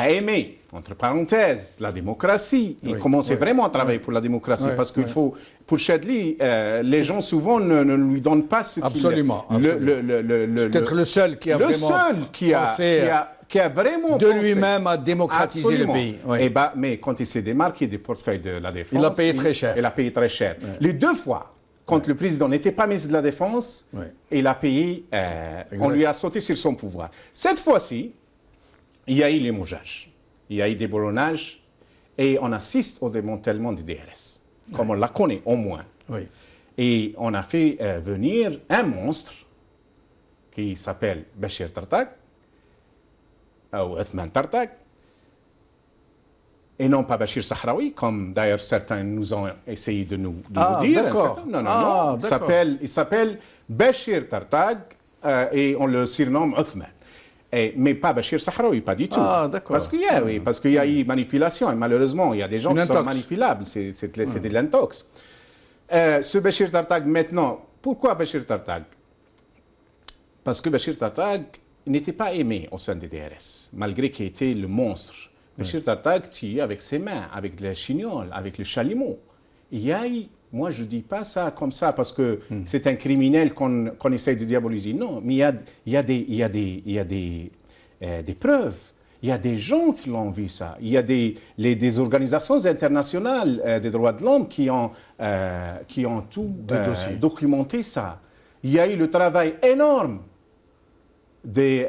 aimer, entre parenthèses, la démocratie. Il commençait vraiment à travailler pour la démocratie, parce qu'il faut, pour Chadli, les gens souvent ne lui donnent pas ce qu'il... Absolument. Peut-être le seul qui a vraiment qui a vraiment de lui-même à démocratiser le pays. Et mais quand il s'est démarqué du portefeuille de la Défense... Il a payé très cher. Il a payé très cher. Les deux fois, quand le président n'était pas ministre de la Défense, il a payé... on lui a sauté sur son pouvoir. Cette fois-ci, il y a eu l'émougeage, il y a eu des boulonnages, et on assiste au démantèlement du DRS, comme on la connaît au moins. Et on a fait venir un monstre qui s'appelle Bachir Tartak, ou Othman Tartak, et non pas Bachir Sahraoui, comme d'ailleurs certains nous ont essayé de nous dire. Non. Il s'appelle Bachir Tartak, et on le surnomme Othman. Mais pas Bachir Sahraoui, pas du tout. Parce qu'il y a eu manipulation, et malheureusement, il y a des gens qui sont manipulables, c'est de l'intox. Ce Bachir Tartak, maintenant, pourquoi Bachir Tartak? Parce que Bachir Tartak n'était pas aimé au sein des DRS, malgré qu'il était le monstre. Bachir Tartak tue avec ses mains, avec les chignoles, avec le chalumeau. Il y a eu... Moi, je ne dis pas ça comme ça parce que c'est un criminel qu'on essaie de diaboliser. Non, mais il y a des preuves. Il y a des gens qui l'ont vu ça. Il y a des organisations internationales des droits de l'homme qui ont tout documenté ça. Il y a eu le travail énorme de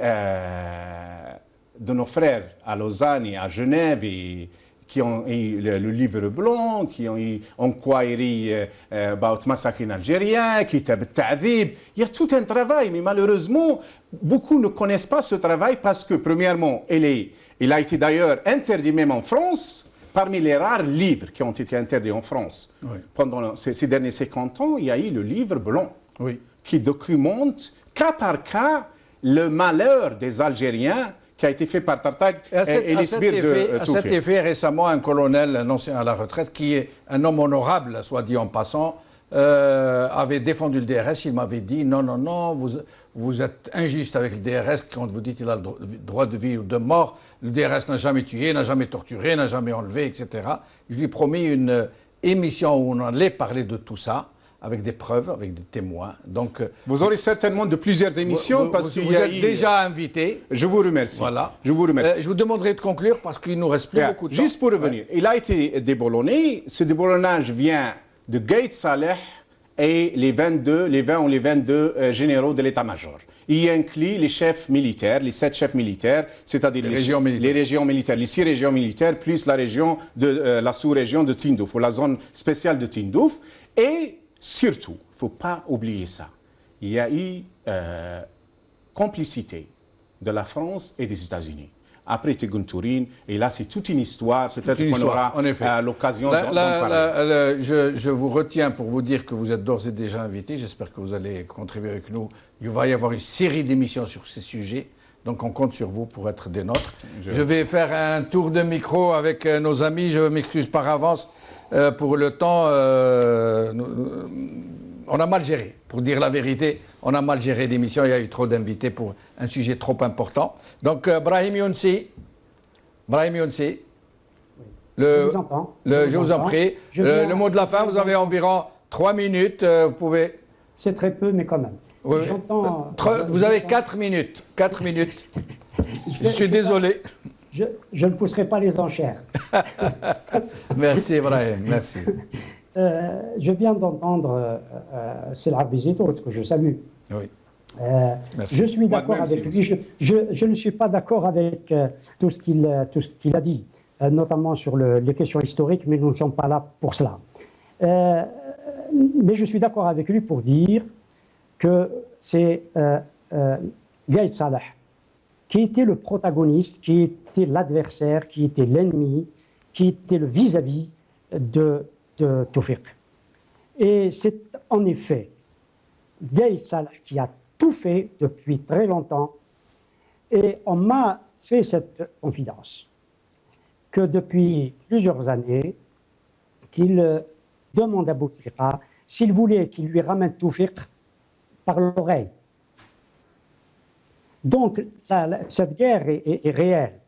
nos frères à Lausanne et à Genève et qui ont eu le livre blanc, qui ont eu Enquiry about massacre algérien, Kitab al-Ta'dhib. Il y a tout un travail, mais malheureusement, beaucoup ne connaissent pas ce travail parce que, premièrement, il a été d'ailleurs interdit même en France, parmi les rares livres qui ont été interdits en France. Pendant ces derniers 50 ans, il y a eu le livre blanc, qui documente cas par cas le malheur des Algériens qui a été fait par Tartak et les sbires de à cet effet, récemment, un colonel, un ancien à la retraite, qui est un homme honorable, soit dit en passant, avait défendu le DRS. Il m'avait dit non, vous êtes injuste avec le DRS quand vous dites qu'il a le droit de vie ou de mort. Le DRS n'a jamais tué, n'a jamais torturé, n'a jamais enlevé, etc. Je lui ai promis une émission où on allait parler de tout ça, avec des preuves, avec des témoins. Donc, vous aurez certainement de plusieurs émissions parce que vous êtes déjà invité. Je vous remercie. Voilà. Je vous remercie. Je vous demanderai de conclure parce qu'il nous reste plus beaucoup de temps. Juste pour revenir, il a été déboulonné. Ce déboulonnage vient de Gaït Saleh et les 22 généraux de l'état-major. Il inclut les chefs militaires, les 7 chefs militaires, c'est-à-dire les régions militaires, les 6 régions militaires, plus la région de la sous-région de Tindouf, ou la zone spéciale de Tindouf. Et surtout, il ne faut pas oublier ça, il y a eu complicité de la France et des États-Unis. Après Tegunturin, et là c'est toute une histoire, peut-être qu'on aura l'occasion d'en parler. Je vous retiens pour vous dire que vous êtes d'ores et déjà invité, j'espère que vous allez contribuer avec nous. Il va y avoir une série d'émissions sur ces sujets, donc on compte sur vous pour être des nôtres. Je vais faire un tour de micro avec nos amis, je m'excuse par avance. Pour le temps, on a mal géré. Pour dire la vérité, on a mal géré l'émission. Il y a eu trop d'invités pour un sujet trop important. Donc, Brahim Younsi. Je vous entends. Je vous en prie. Le mot de la fin, vous avez environ 3 minutes. Vous pouvez... C'est très peu, mais quand même. Vous avez 4 minutes. 4 minutes. Je suis désolé. Je ne pousserai pas les enchères. Merci, Ibrahim, merci. Je viens d'entendre Selha Bizito, que je salue. Oui. Je suis d'accord avec lui. Je ne suis pas d'accord avec tout ce qu'il a dit, notamment sur les questions historiques, mais nous ne sommes pas là pour cela. Mais je suis d'accord avec lui pour dire que c'est Gaïd Salah qui était le protagoniste, qui était l'adversaire, qui était l'ennemi, qui était le vis-à-vis de Tawfiq. Et c'est en effet Gaïd Salah qui a tout fait depuis très longtemps, et on m'a fait cette confidence que depuis plusieurs années, qu'il demande à Bouteflika s'il voulait qu'il lui ramène Tawfiq par l'oreille. Donc cette guerre est réelle.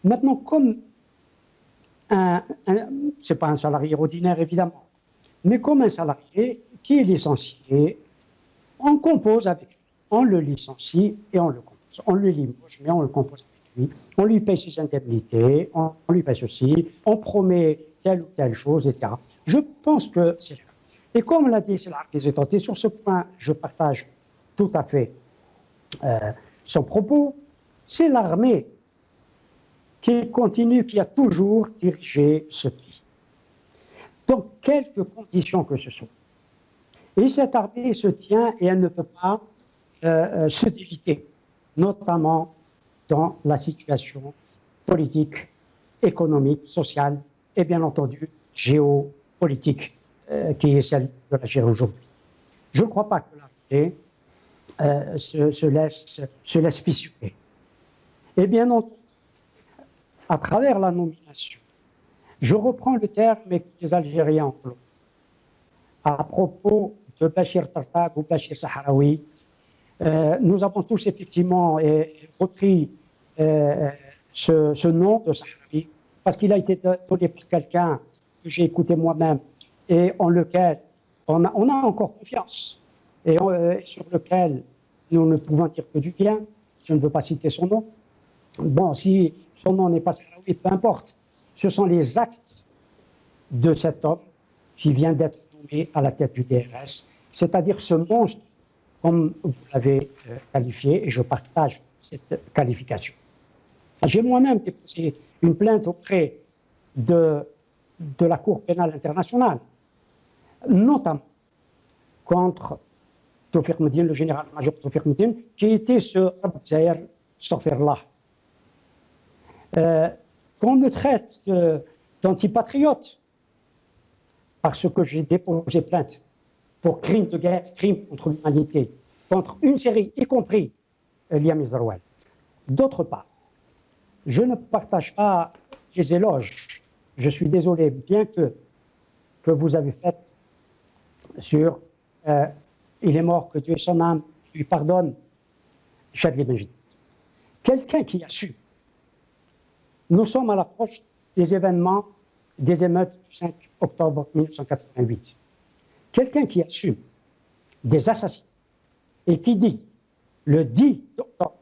Maintenant, comme c'est pas un salarié ordinaire évidemment, mais comme un salarié qui est licencié, on compose avec lui, on le licencie et on le compose. On le limoge, mais on le compose avec lui. On lui paye ses indemnités, on lui paye ceci, on promet telle ou telle chose, etc. Je pense que c'est là. Et comme l'a dit Sela Arki, sur ce point, je partage tout à fait son propos. C'est l'armée qui continue, qui a toujours dirigé ce pays, dans quelques conditions que ce soit. Et cette armée se tient et elle ne peut pas se déliter, notamment dans la situation politique, économique, sociale et bien entendu géopolitique qui est celle de l'Algérie aujourd'hui. Je ne crois pas que l'armée se laisse fissurer. Et bien entendu, à travers la nomination, je reprends le terme que les Algériens emploient à propos de Bachir Tartak ou Bachir Sahraoui. Nous avons tous effectivement repris ce nom de Sahraoui parce qu'il a été donné par quelqu'un que j'ai écouté moi-même et en lequel on a encore confiance et sur lequel nous ne pouvons dire que du bien. Je ne veux pas citer son nom. Bon, si son nom n'est pas Sahraoui, peu importe. Ce sont les actes de cet homme qui vient d'être nommé à la tête du DRS, c'est-à-dire ce monstre, comme vous l'avez qualifié, et je partage cette qualification. J'ai moi-même déposé une plainte auprès de la Cour pénale internationale, notamment contre Tawfiq Medine, le général-major Tawfiq Medine, qui était ce Abd Zahir Astaghfirullah. Qu'on me traite d'antipatriote parce que j'ai déposé plainte pour crimes de guerre, crimes contre l'humanité, contre une série, y compris Liam Zarouel. D'autre part, je ne partage pas les éloges, je suis désolé, bien que vous avez fait sur il est mort, que Dieu ait son âme, lui pardonne, Chadli Benjid. Quelqu'un qui a su. Nous sommes à l'approche des événements, des émeutes du 5 octobre 1988. Quelqu'un qui assume des assassinats et qui dit, le 10 octobre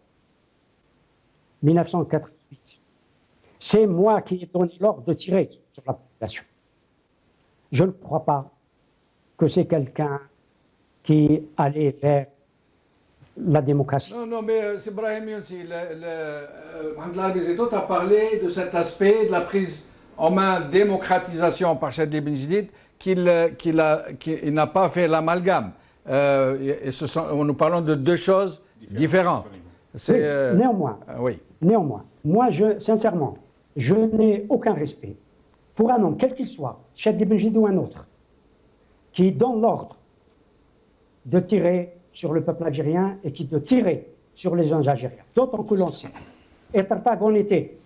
1988, c'est moi qui ai donné l'ordre de tirer sur la population. Je ne crois pas que c'est quelqu'un qui allait vers la démocratie. Non, mais c'est Brahim Younsi. Mohamed Al-Bizidot a parlé de cet aspect de la prise en main démocratisation par Chadli Benjid qu'il n'a pas fait l'amalgame. Nous parlons de deux choses différentes. Oui, néanmoins, moi, sincèrement, je n'ai aucun respect pour un homme, quel qu'il soit, Chadli Benjid ou un autre, qui donne l'ordre de tirer sur le peuple algérien et de tirer sur les gens algériens. D'autant que l'on sait, et Tartak en était,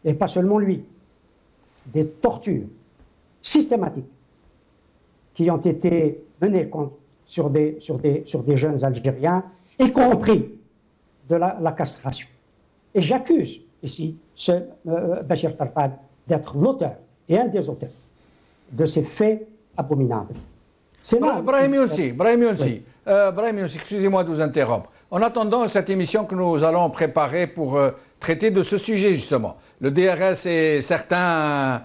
et pas seulement lui, des tortures systématiques qui ont été menées sur des jeunes Algériens, y compris de la castration. Et j'accuse ici Bachir Tartak d'être l'auteur et un des auteurs de ces faits abominables. Brahim Younsi, excusez-moi de vous interrompre. En attendant cette émission que nous allons préparer pour traiter de ce sujet justement, le DRS et certains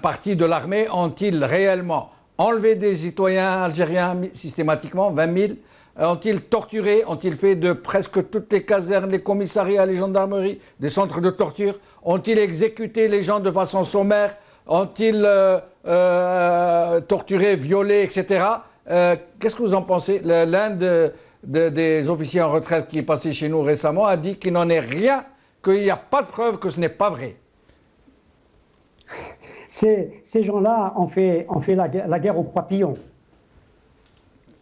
partis de l'armée ont-ils réellement enlevé des citoyens algériens systématiquement, 20 000 Ont-ils torturé? Ont-ils fait de presque toutes les casernes, les commissariats, les gendarmeries, des centres de torture? Ont-ils exécuté les gens de façon sommaire? Ont-ils torturé, violé, etc. Qu'est-ce que vous en pensez? L'un des officiers en retraite qui est passé chez nous récemment a dit qu'il n'en est rien, qu'il n'y a pas de preuve que ce n'est pas vrai. Ces gens-là ont fait la guerre aux papillons.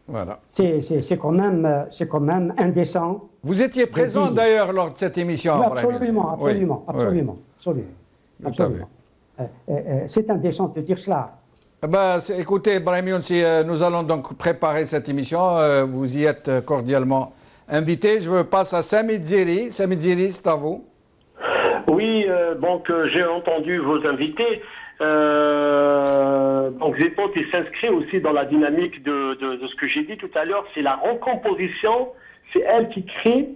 Voilà. C'est quand même indécent. Vous étiez présent d'ailleurs lors de cette émission. Oui, absolument. C'est indécent de dire cela. Écoutez, Brahim Younsi, nous allons donc préparer cette émission. Vous y êtes cordialement invité. Je passe à Sami Dziri. Sami Dziri, c'est à vous. Oui, donc j'ai entendu vos invités. Donc Zepot, il s'inscrit aussi dans la dynamique de ce que j'ai dit tout à l'heure. C'est la recomposition, c'est elle qui crée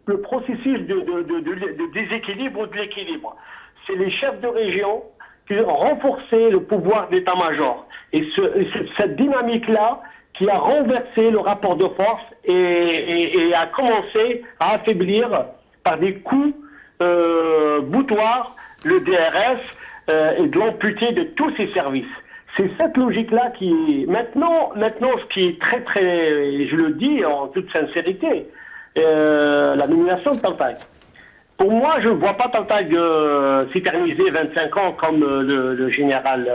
le processus de déséquilibre ou de l'équilibre. C'est les chefs de région qui ont renforcé le pouvoir d'état-major. Et cette dynamique-là qui a renversé le rapport de force et a commencé à affaiblir par des coups boutoirs le DRS et de l'amputer de tous ses services. C'est cette logique-là qui... Maintenant, ce qui est très, je le dis en toute sincérité, la nomination de Taltag. Pour moi, je ne vois pas Taltag s'éterniser 25 ans comme le général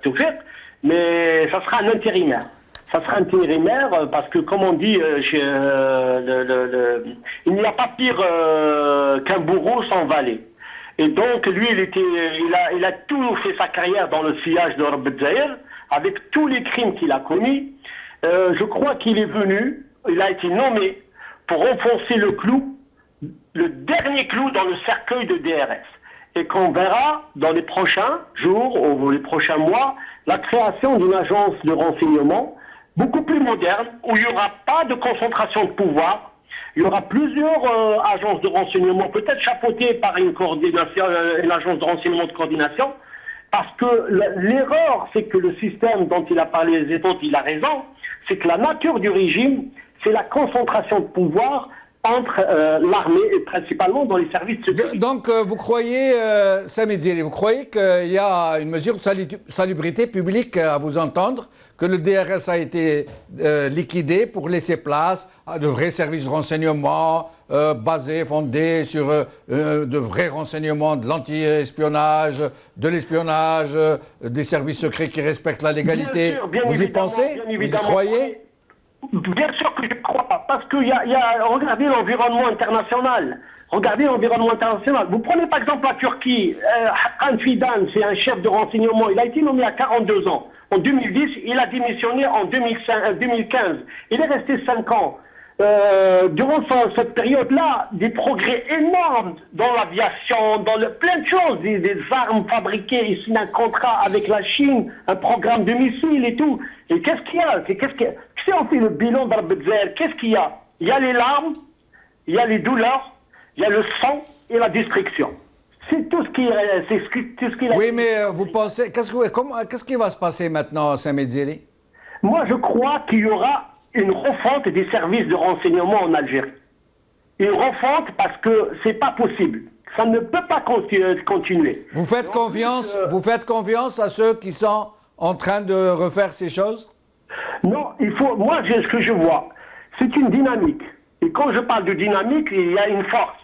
Toufik, mais ça sera un intérimaire. Ça sera intérimaire parce que, comme on dit, il n'y a pas pire qu'un bourreau sans valet. Et donc, lui, il a tout fait sa carrière dans le sillage de Rabat Zahir, avec tous les crimes qu'il a commis. Je crois qu'il est venu, il a été nommé pour enfoncer le clou, le dernier clou dans le cercueil de DRS. Et qu'on verra dans les prochains jours ou les prochains mois la création d'une agence de renseignement beaucoup plus moderne, où il n'y aura pas de concentration de pouvoir. Il y aura plusieurs agences de renseignement, peut-être chapeautées par une agence de renseignement de coordination, parce que l'erreur, c'est que le système dont il a parlé Zepot, il a raison, c'est que la nature du régime, c'est la concentration de pouvoir entre l'armée et principalement dans les services de sécurité. Donc vous croyez, Sami Dziri, vous croyez qu'il y a une mesure de salubrité publique à vous entendre, que le DRS a été liquidé pour laisser place à de vrais services de renseignement basés, fondés sur de vrais renseignements, de l'anti-espionnage, de l'espionnage, des services secrets qui respectent la légalité? Vous y pensez? Vous y croyez? Bien sûr que je crois, parce que regardez l'environnement international. Regardez l'environnement international. Vous prenez par exemple la Turquie. Hakan Fidan, c'est un chef de renseignement. Il a été nommé à 42 ans. En 2010, il a démissionné en 2015. Il est resté 5 ans. Durant cette période-là, des progrès énormes dans l'aviation, dans plein de choses, des armes fabriquées, ici un contrat avec la Chine, un programme de missiles et tout. Et qu'est-ce qu'il y a? Si on fait le bilan d'Rabat Zahir, qu'est-ce qu'il y a? Il y a les larmes, il y a les douleurs, il y a le sang et la destruction. C'est tout ce qui est... Oui, mais vous pensez... Qu'est-ce qui va se passer maintenant, Sami Dziri? Moi, je crois qu'il y aura une refonte des services de renseignement en Algérie. Une refonte parce que c'est pas possible. Ça ne peut pas continuer. Vous faites confiance à ceux qui sont en train de refaire ces choses? Non, moi, ce que je vois, c'est une dynamique. Et quand je parle de dynamique, il y a une force.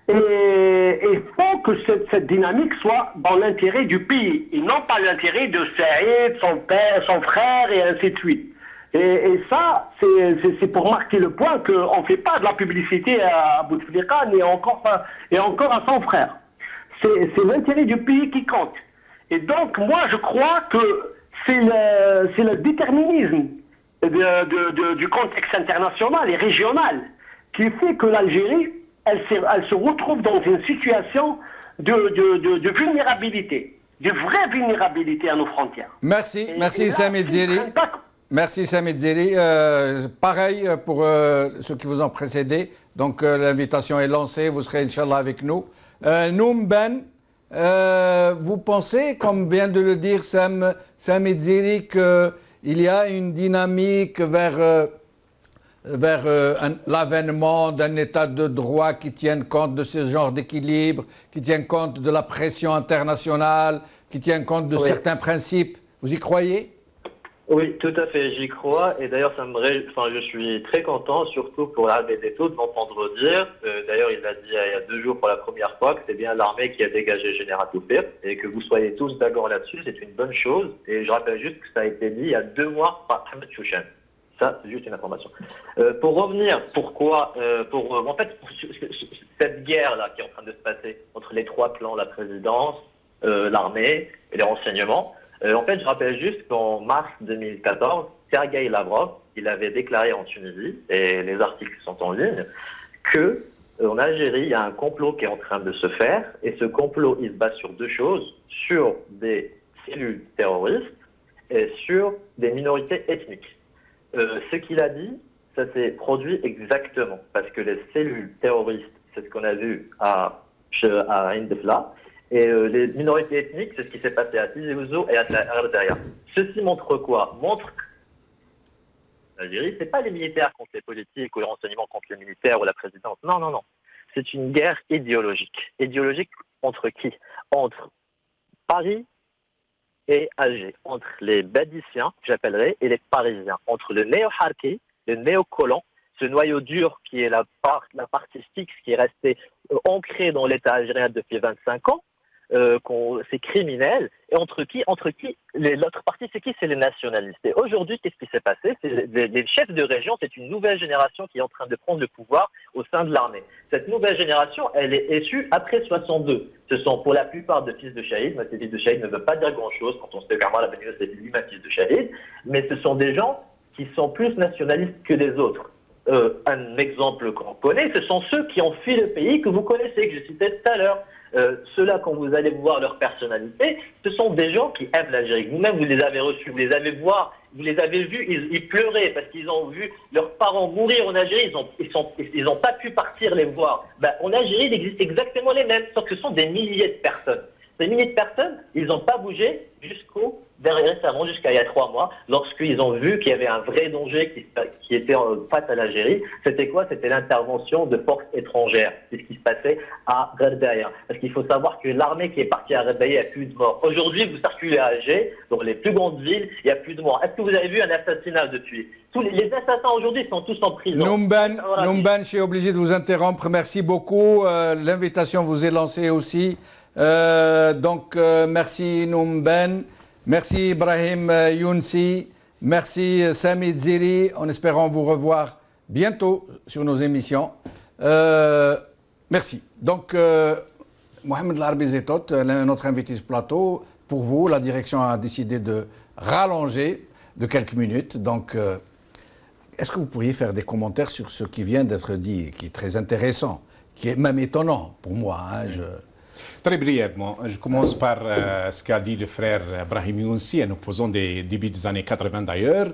Et il faut que cette dynamique soit dans l'intérêt du pays, et non pas l'intérêt de Saïd, son père, son frère, et ainsi de suite. Et ça, c'est pour marquer le point qu'on ne fait pas de la publicité à Bouteflika et encore à son frère. C'est l'intérêt du pays qui compte. Et donc, moi, je crois que c'est le déterminisme du contexte international et régional qui fait que l'Algérie, elle se retrouve dans une situation de vulnérabilité, de vraie vulnérabilité à nos frontières. Merci Sami Dziri. Merci Sami Dziri. Pareil pour ceux qui vous ont précédé. Donc l'invitation est lancée, vous serez Inch'Allah avec nous. Noum Ben, vous pensez, comme vient de le dire Sami Dziri, qu'il y a une dynamique vers vers l'avènement d'un état de droit qui tienne compte de ce genre d'équilibre, qui tienne compte de la pression internationale, qui tienne compte de certains principes. Vous y croyez? Oui, tout à fait, j'y crois. Et d'ailleurs, je suis très content, surtout pour l'armée des taux, de m'entendre dire, d'ailleurs, il l'a dit il y a 2 jours pour la première fois, que c'est bien l'armée qui a dégagé le général Toufir, et que vous soyez tous d'accord là-dessus, c'est une bonne chose. Et je rappelle juste que ça a été dit il y a 2 mois par Ahmed Chouchen. Ça, c'est juste une information. Pour revenir, en fait, cette guerre-là qui est en train de se passer entre les 3 clans, la présidence, l'armée et les renseignements, en fait, je rappelle juste qu'en mars 2014, Sergueï Lavrov, il avait déclaré en Tunisie, et les articles sont en ligne, que en Algérie, il y a un complot qui est en train de se faire, et ce complot, il se base sur 2 choses, sur des cellules terroristes et sur des minorités ethniques. Ce qu'il a dit, ça s'est produit exactement, parce que les cellules terroristes, c'est ce qu'on a vu à Indefla, et les minorités ethniques, c'est ce qui s'est passé à Tizi Ouzou et à Ardaya. Ceci montre quoi? Montre que l'Algérie, c'est pas les militaires contre les politiques ou les renseignements contre les militaires ou la présidence. Non, non, non. C'est une guerre idéologique. Idéologique entre qui? Entre Paris et Alger. Entre les badiciens, j'appellerais, et les Parisiens. Entre le néo-harki, le néo-colon, ce noyau dur qui est la partie fixe qui est restée ancrée dans l'État algérien depuis 25 ans, c'est criminel, et entre qui l'autre partie, c'est qui? C'est les nationalistes. Et aujourd'hui, qu'est-ce qui s'est passé? Les chefs de région, c'est une nouvelle génération qui est en train de prendre le pouvoir au sein de l'armée. Cette nouvelle génération, elle est issue après 62. Ce sont pour la plupart de fils de Chahid, mais ces fils de Chahid ne veut pas dire grand-chose, quand on se fait Kamal Abdel c'est lui-même fils de Chahid, mais ce sont des gens qui sont plus nationalistes que les autres. Un exemple qu'on connaît, ce sont ceux qui ont fui le pays que vous connaissez, que je citais tout à l'heure. Ceux-là, quand vous allez voir leur personnalité, ce sont des gens qui aiment l'Algérie. Vous-même, vous les avez reçus, vous les avez vus, ils pleuraient parce qu'ils ont vu leurs parents mourir en Algérie, ils n'ont pas pu partir les voir. En Algérie, il existe exactement les mêmes, sauf que ce sont des milliers de personnes. Ces milliers de personnes, ils n'ont pas bougé récemment, jusqu'à il y a 3 mois, lorsqu'ils ont vu qu'il y avait un vrai danger qui était face à l'Algérie. C'était quoi? C'était l'intervention de forces étrangères. C'est ce qui se passait à Gherdaya. Parce qu'il faut savoir que l'armée qui est partie à Gherdaya, il n'y a plus de morts. Aujourd'hui, vous circulez à Alger, dans les plus grandes villes, il n'y a plus de morts. Est-ce que vous avez vu un assassinat depuis? Tous les assassins aujourd'hui sont tous en prison. Numben, je suis obligé de vous interrompre. Merci beaucoup. L'invitation vous est lancée aussi. Merci Numben. Merci Ibrahim Younsi, merci Sami Ziri, en espérant vous revoir bientôt sur nos émissions. Merci. Donc, Mohamed Larbi Zetot, notre invité de ce plateau, pour vous, la direction a décidé de rallonger de quelques minutes. Donc, est-ce que vous pourriez faire des commentaires sur ce qui vient d'être dit, qui est très intéressant, qui est même étonnant pour moi, hein, Très brièvement, je commence par ce qu'a dit le frère Brahim Younsi, un opposant des débuts des années 80 d'ailleurs,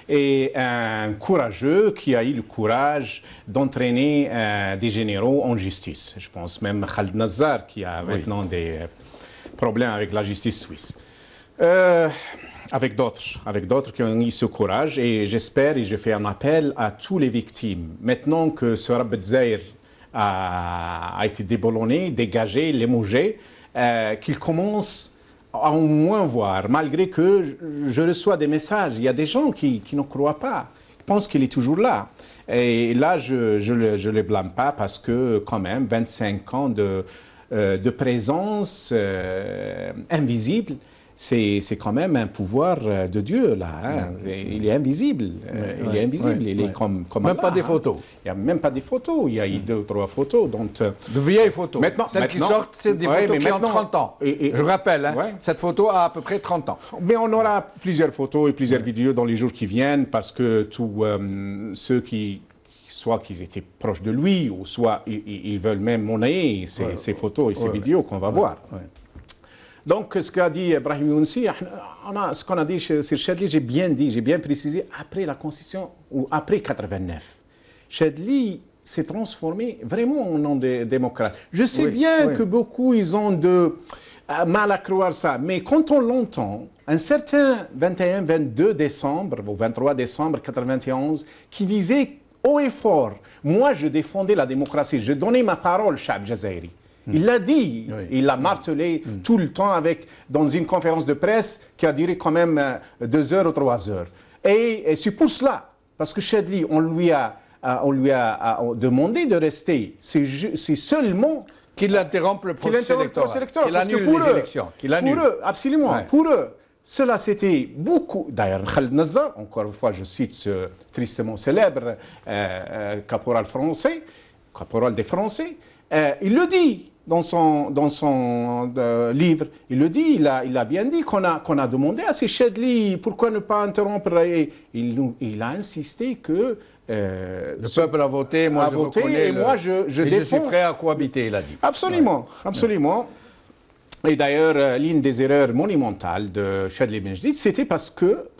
et un courageux qui a eu le courage d'entraîner des généraux en justice. Je pense même Khaled Nazar qui a maintenant des problèmes avec la justice suisse. Avec d'autres qui ont eu ce courage, et j'espère et je fais un appel à tous les victimes. Maintenant que ce Rabet Zahir a été déboulonné, dégagé, limogé, qu'il commence à au moins voir, malgré que je reçois des messages. Il y a des gens qui ne croient pas, qui pensent qu'il est toujours là. Et là, je ne les blâme pas parce que quand même, 25 ans de présence invisible, c'est quand même un pouvoir de Dieu, là. Hein. Il est invisible. Il est invisible. Il est comme même Allah, pas des photos. Il n'y a même pas des photos. Il y a eu 2 ou 3 photos. Donc, de vieilles photos. Celles qui sortent, c'est des photos qui ont 30 ans. Je rappelle, hein, cette photo a à peu près 30 ans. Mais on aura plusieurs photos et plusieurs vidéos dans les jours qui viennent parce que tous ceux qui soit qu'ils étaient proches de lui ou soit ils veulent même monnayer ces photos et ces vidéos qu'on va voir. Donc, ce qu'a dit Brahim Younsi, ce qu'on a dit sur Chadli, j'ai bien précisé, après la Constitution ou après 89. Chadli s'est transformé vraiment en nom de démocrate. Je sais bien que beaucoup, ils ont de mal à croire ça, mais quand on l'entend, un certain 21-22 décembre, ou 23 décembre 91, qui disait haut et fort, moi je défendais la démocratie, je donnais ma parole au Chab Jazairi. Il l'a dit, il l'a martelé tout le temps dans une conférence de presse qui a duré quand même 2 heures ou 3 heures. Et c'est pour cela, parce que Chadli, on lui a demandé de rester. C'est seulement qu'il interrompt le processus électoral, qu'il annule les élections. Pour eux, absolument, ouais. Pour eux. Cela, c'était beaucoup. D'ailleurs, Khaled Nazar, encore une fois, je cite ce tristement célèbre caporal des Français, il le dit dans son livre. Il le dit, il a bien dit qu'on a demandé à ces Chadli pourquoi ne pas interrompre. Et il a insisté que le peuple a voté, moi je reconnais, et moi je suis prêt à cohabiter, il a dit. Absolument, absolument. Et d'ailleurs, l'une des erreurs monumentales de Chadli Benjedid, c'était parce que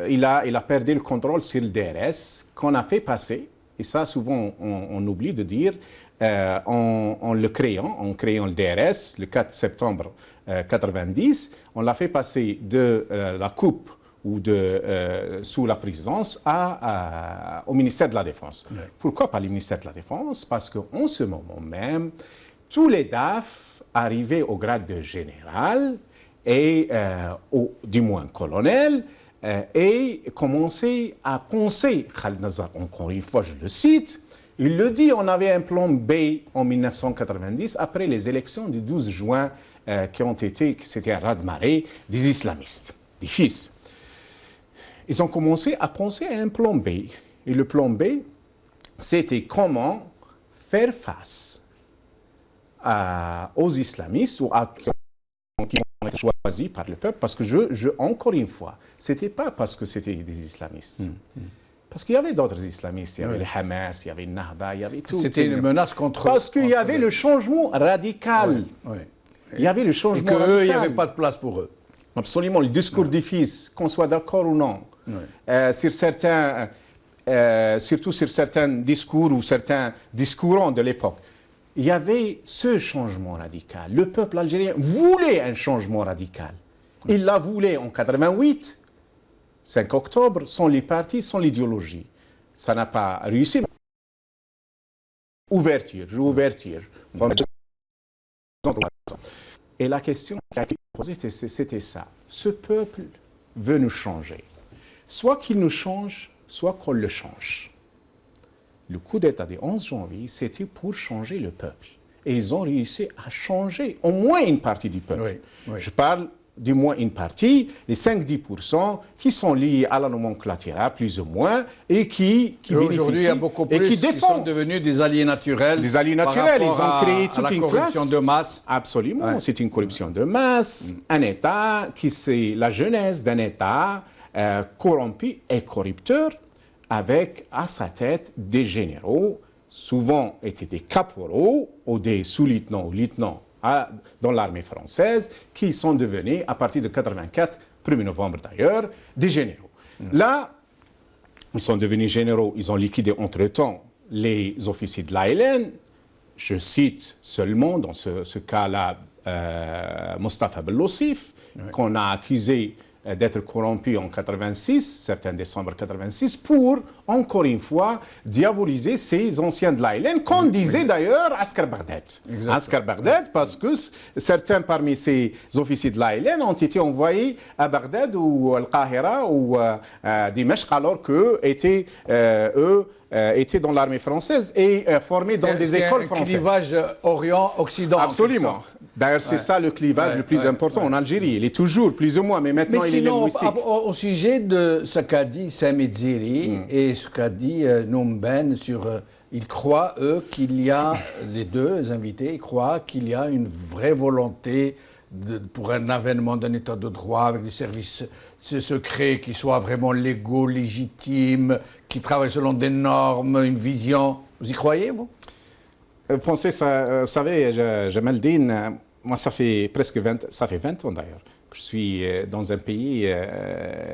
il a perdu le contrôle sur le DRS qu'on a fait passer, et ça souvent on oublie de dire, en créant le DRS le 4 septembre 90, on l'a fait passer de la coupe ou sous la présidence au ministère de la Défense. Oui. Pourquoi pas le ministère de la Défense? Parce qu'en ce moment même, tous les DAF arrivaient au grade de général, et du moins colonel, et commençaient à penser, Khaled Nazar, encore une fois je le cite, il le dit, on avait un plan B en 1990, après les élections du 12 juin, c'était un raz-de-marée des islamistes, des fils. Ils ont commencé à penser à un plan B. Et le plan B, c'était comment faire face aux islamistes ou à qui ont été choisis par le peuple. Parce que encore une fois, ce n'était pas parce que c'était des islamistes. Parce qu'il y avait d'autres islamistes. Il y avait le Hamas, il y avait le Nahda, il y avait tout. C'était une menace contre... Parce qu'il y avait le changement radical. Il y avait le changement radical. Et qu'eux, il n'y avait pas de place pour eux. Absolument. Le discours des fils, qu'on soit d'accord ou non, surtout sur certains discours ou certains discourants de l'époque, il y avait ce changement radical. Le peuple algérien voulait un changement radical. Il l'a voulu en 88, 5 octobre, sans les partis, sans l'idéologie. Ça n'a pas réussi. Ouverture. Et la question qui a été posée, c'était ça. Ce peuple veut nous changer. Soit qu'il nous change, soit qu'on le change. Le coup d'État du 11 janvier, c'était pour changer le peuple. Et ils ont réussi à changer au moins une partie du peuple. Oui. Je parle du moins une partie, les 5-10% qui sont liés à la nomenclature, plus ou moins, et qui aujourd'hui, il y a beaucoup plus qui sont devenus des alliés naturels. Des alliés naturels, ils ont créé toute une corruption de masse. Absolument, c'est une corruption de masse. Un État c'est la jeunesse d'un État corrompu et corrupteur, avec à sa tête des généraux, souvent étaient des caporaux ou des sous-lieutenants ou lieutenants dans l'armée française, qui sont devenus, à partir de 84, 1er novembre d'ailleurs, des généraux. Là, ils sont devenus généraux, ils ont liquidé entre-temps les officiers de l'ALN. Je cite seulement, dans ce cas-là, Mostafa Bellossif, qu'on a accusé d'être corrompu en 86, certain décembre 86, pour, encore une fois, diaboliser ces anciens de l'ALN, qu'on disait d'ailleurs Askar Baghdad. Askar Baghdad, parce que certains parmi ces officiers de l'ALN ont été envoyés à Bagdad ou Al-Qahira ou Dimashq, alors qu'eux étaient, étaient dans l'armée française et formés dans des écoles françaises. C'est un clivage Orient-Occident. Absolument. D'ailleurs, c'est ça le clivage le plus important en Algérie. Il est toujours plus ou moins, mais maintenant il est linguistique. Au sujet de ce qu'a dit Sami Dziri et ce qu'a dit Noum Ben sur... ils croient, eux, qu'il y a, les deux invités, ils croient qu'il y a une vraie volonté pour un avènement d'un état de droit avec des services secrets qui soient vraiment légaux, légitimes, qui travaillent selon des normes, une vision. Vous y croyez, vous? Pensez ça, vous savez, Jamaldine, moi ça fait presque 20 ans d'ailleurs que je suis dans un pays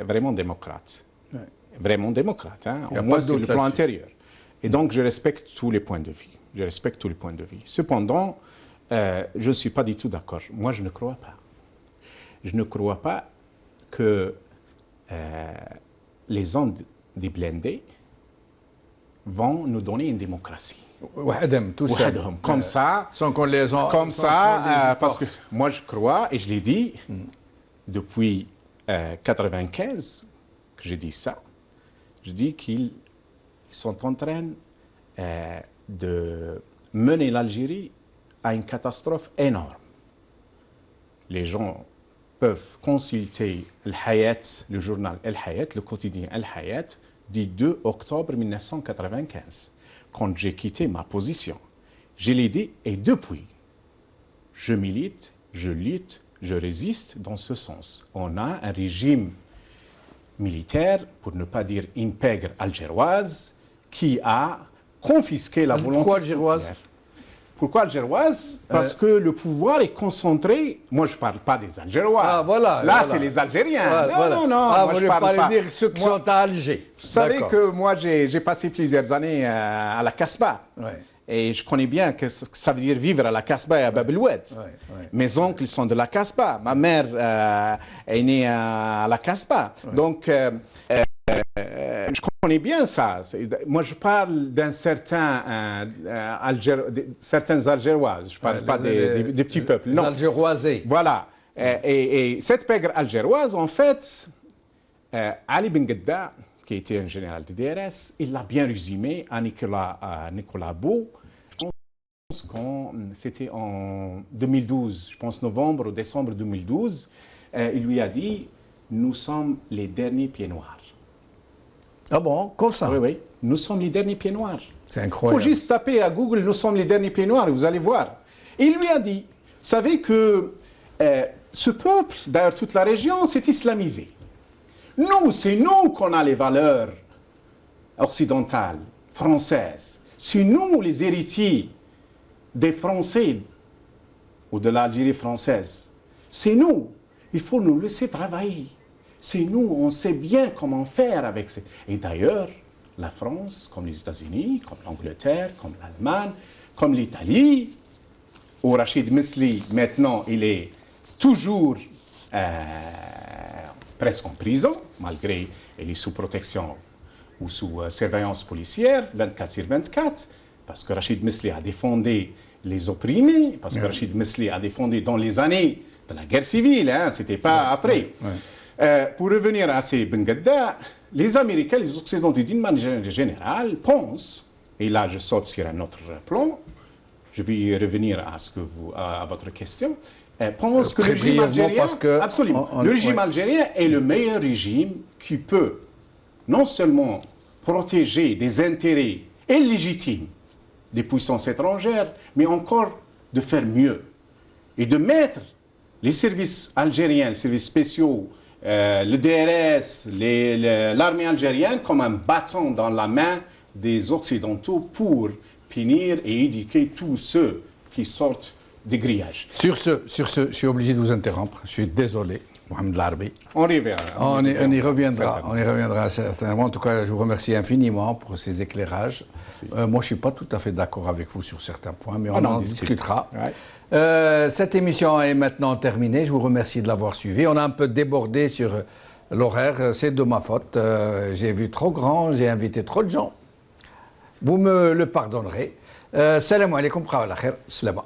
vraiment démocrate. Ouais. Vraiment démocrate, hein, au moins sur le plan intérieur. Et donc je respecte tous les points de vue. Je respecte tous les points de vue. Cependant, je ne suis pas du tout d'accord. Moi je ne crois pas. Je ne crois pas que les hommes des blindés vont nous donner une démocratie. Tout seul. Comme ça, sans qu'on les en, comme ça, parce que moi je crois, et je l'ai dit, depuis 1995 que j'ai dit ça, je dis qu'ils sont en train de mener l'Algérie à une catastrophe énorme. Les gens peuvent consulter El Hayat, le journal El Hayat, le quotidien El Hayat, du 2 octobre 1995, quand j'ai quitté ma position. Je l'ai dit, et depuis, je milite, je lutte, je résiste dans ce sens. On a un régime militaire, pour ne pas dire une pègre algéroise, qui a confisqué la volonté. Pourquoi algéroise? Pourquoi algéroise? Parce que le pouvoir est concentré. Moi, je ne parle pas des Algérois. Ah, voilà, là, voilà. c'est les Algériens. Non. Ah, moi, je parle pas dire ceux qui sont à Alger. Vous savez que moi, j'ai passé plusieurs années à la Casbah. Ouais. Et je connais bien ce que ça veut dire vivre à la Casbah et à Bab el-Oued. Mes oncles sont de la Casbah. Ma mère est née à la Casbah. Donc, je connais bien ça. Moi, je parle d'un certain certains Algérois. Je ne parle pas des petits peuples. Non. Algéroisés. Voilà. Et cette pègre algéroise, en fait, Ali Ben Ghedda, qui était un général de DRS, il l'a bien résumé à Nicolas Beau. Je pense que c'était en 2012, je pense novembre ou décembre 2012, il lui a dit « Nous sommes les derniers pieds noirs ». Ah bon, comme ça? Oui, nous sommes les derniers pieds noirs. C'est incroyable. Il faut juste taper à Google « Nous sommes les derniers pieds noirs » et vous allez voir. Et il lui a dit « Vous savez que ce peuple, d'ailleurs toute la région, s'est islamisé. Nous, c'est nous qu'on a les valeurs occidentales, françaises. C'est nous les héritiers des Français ou de l'Algérie française. C'est nous. Il faut nous laisser travailler. C'est nous, on sait bien comment faire avec ça. Et d'ailleurs, la France, comme les États-Unis, comme l'Angleterre, comme l'Allemagne, comme l'Italie, où Rachid Mesli, maintenant, il est toujours presque en prison, malgré qu'il est sous protection ou sous surveillance policière, 24/24, parce que Rachid Mesli a défendu les opprimés, parce que Rachid Mesli a défendu dans les années de la guerre civile, hein, c'était pas après. Pour revenir à ces Ben Ghedda, les Américains, les Occidentaux d'une manière générale pensent, et là je saute sur un autre plan, je vais y revenir à votre question, pense que le régime algérien, le régime algérien est le meilleur régime qui peut non seulement protéger des intérêts illégitimes des puissances étrangères, mais encore de faire mieux et de mettre les services algériens, les services spéciaux, le DRS, l'armée algérienne comme un bâton dans la main des Occidentaux pour punir et éduquer tous ceux qui sortent des grillages. Sur ce, je suis obligé de vous interrompre. Je suis désolé, Mohamed Larbi. On y reviendra certainement. En tout cas, je vous remercie infiniment pour ces éclairages. Moi, je ne suis pas tout à fait d'accord avec vous sur certains points, mais on en discutera. Cette émission est maintenant terminée. Je vous remercie de l'avoir suivie. On a un peu débordé sur l'horaire. C'est de ma faute. J'ai vu trop grand, j'ai invité trop de gens. Vous me le pardonnerez. Salam alaikum, khair, salama.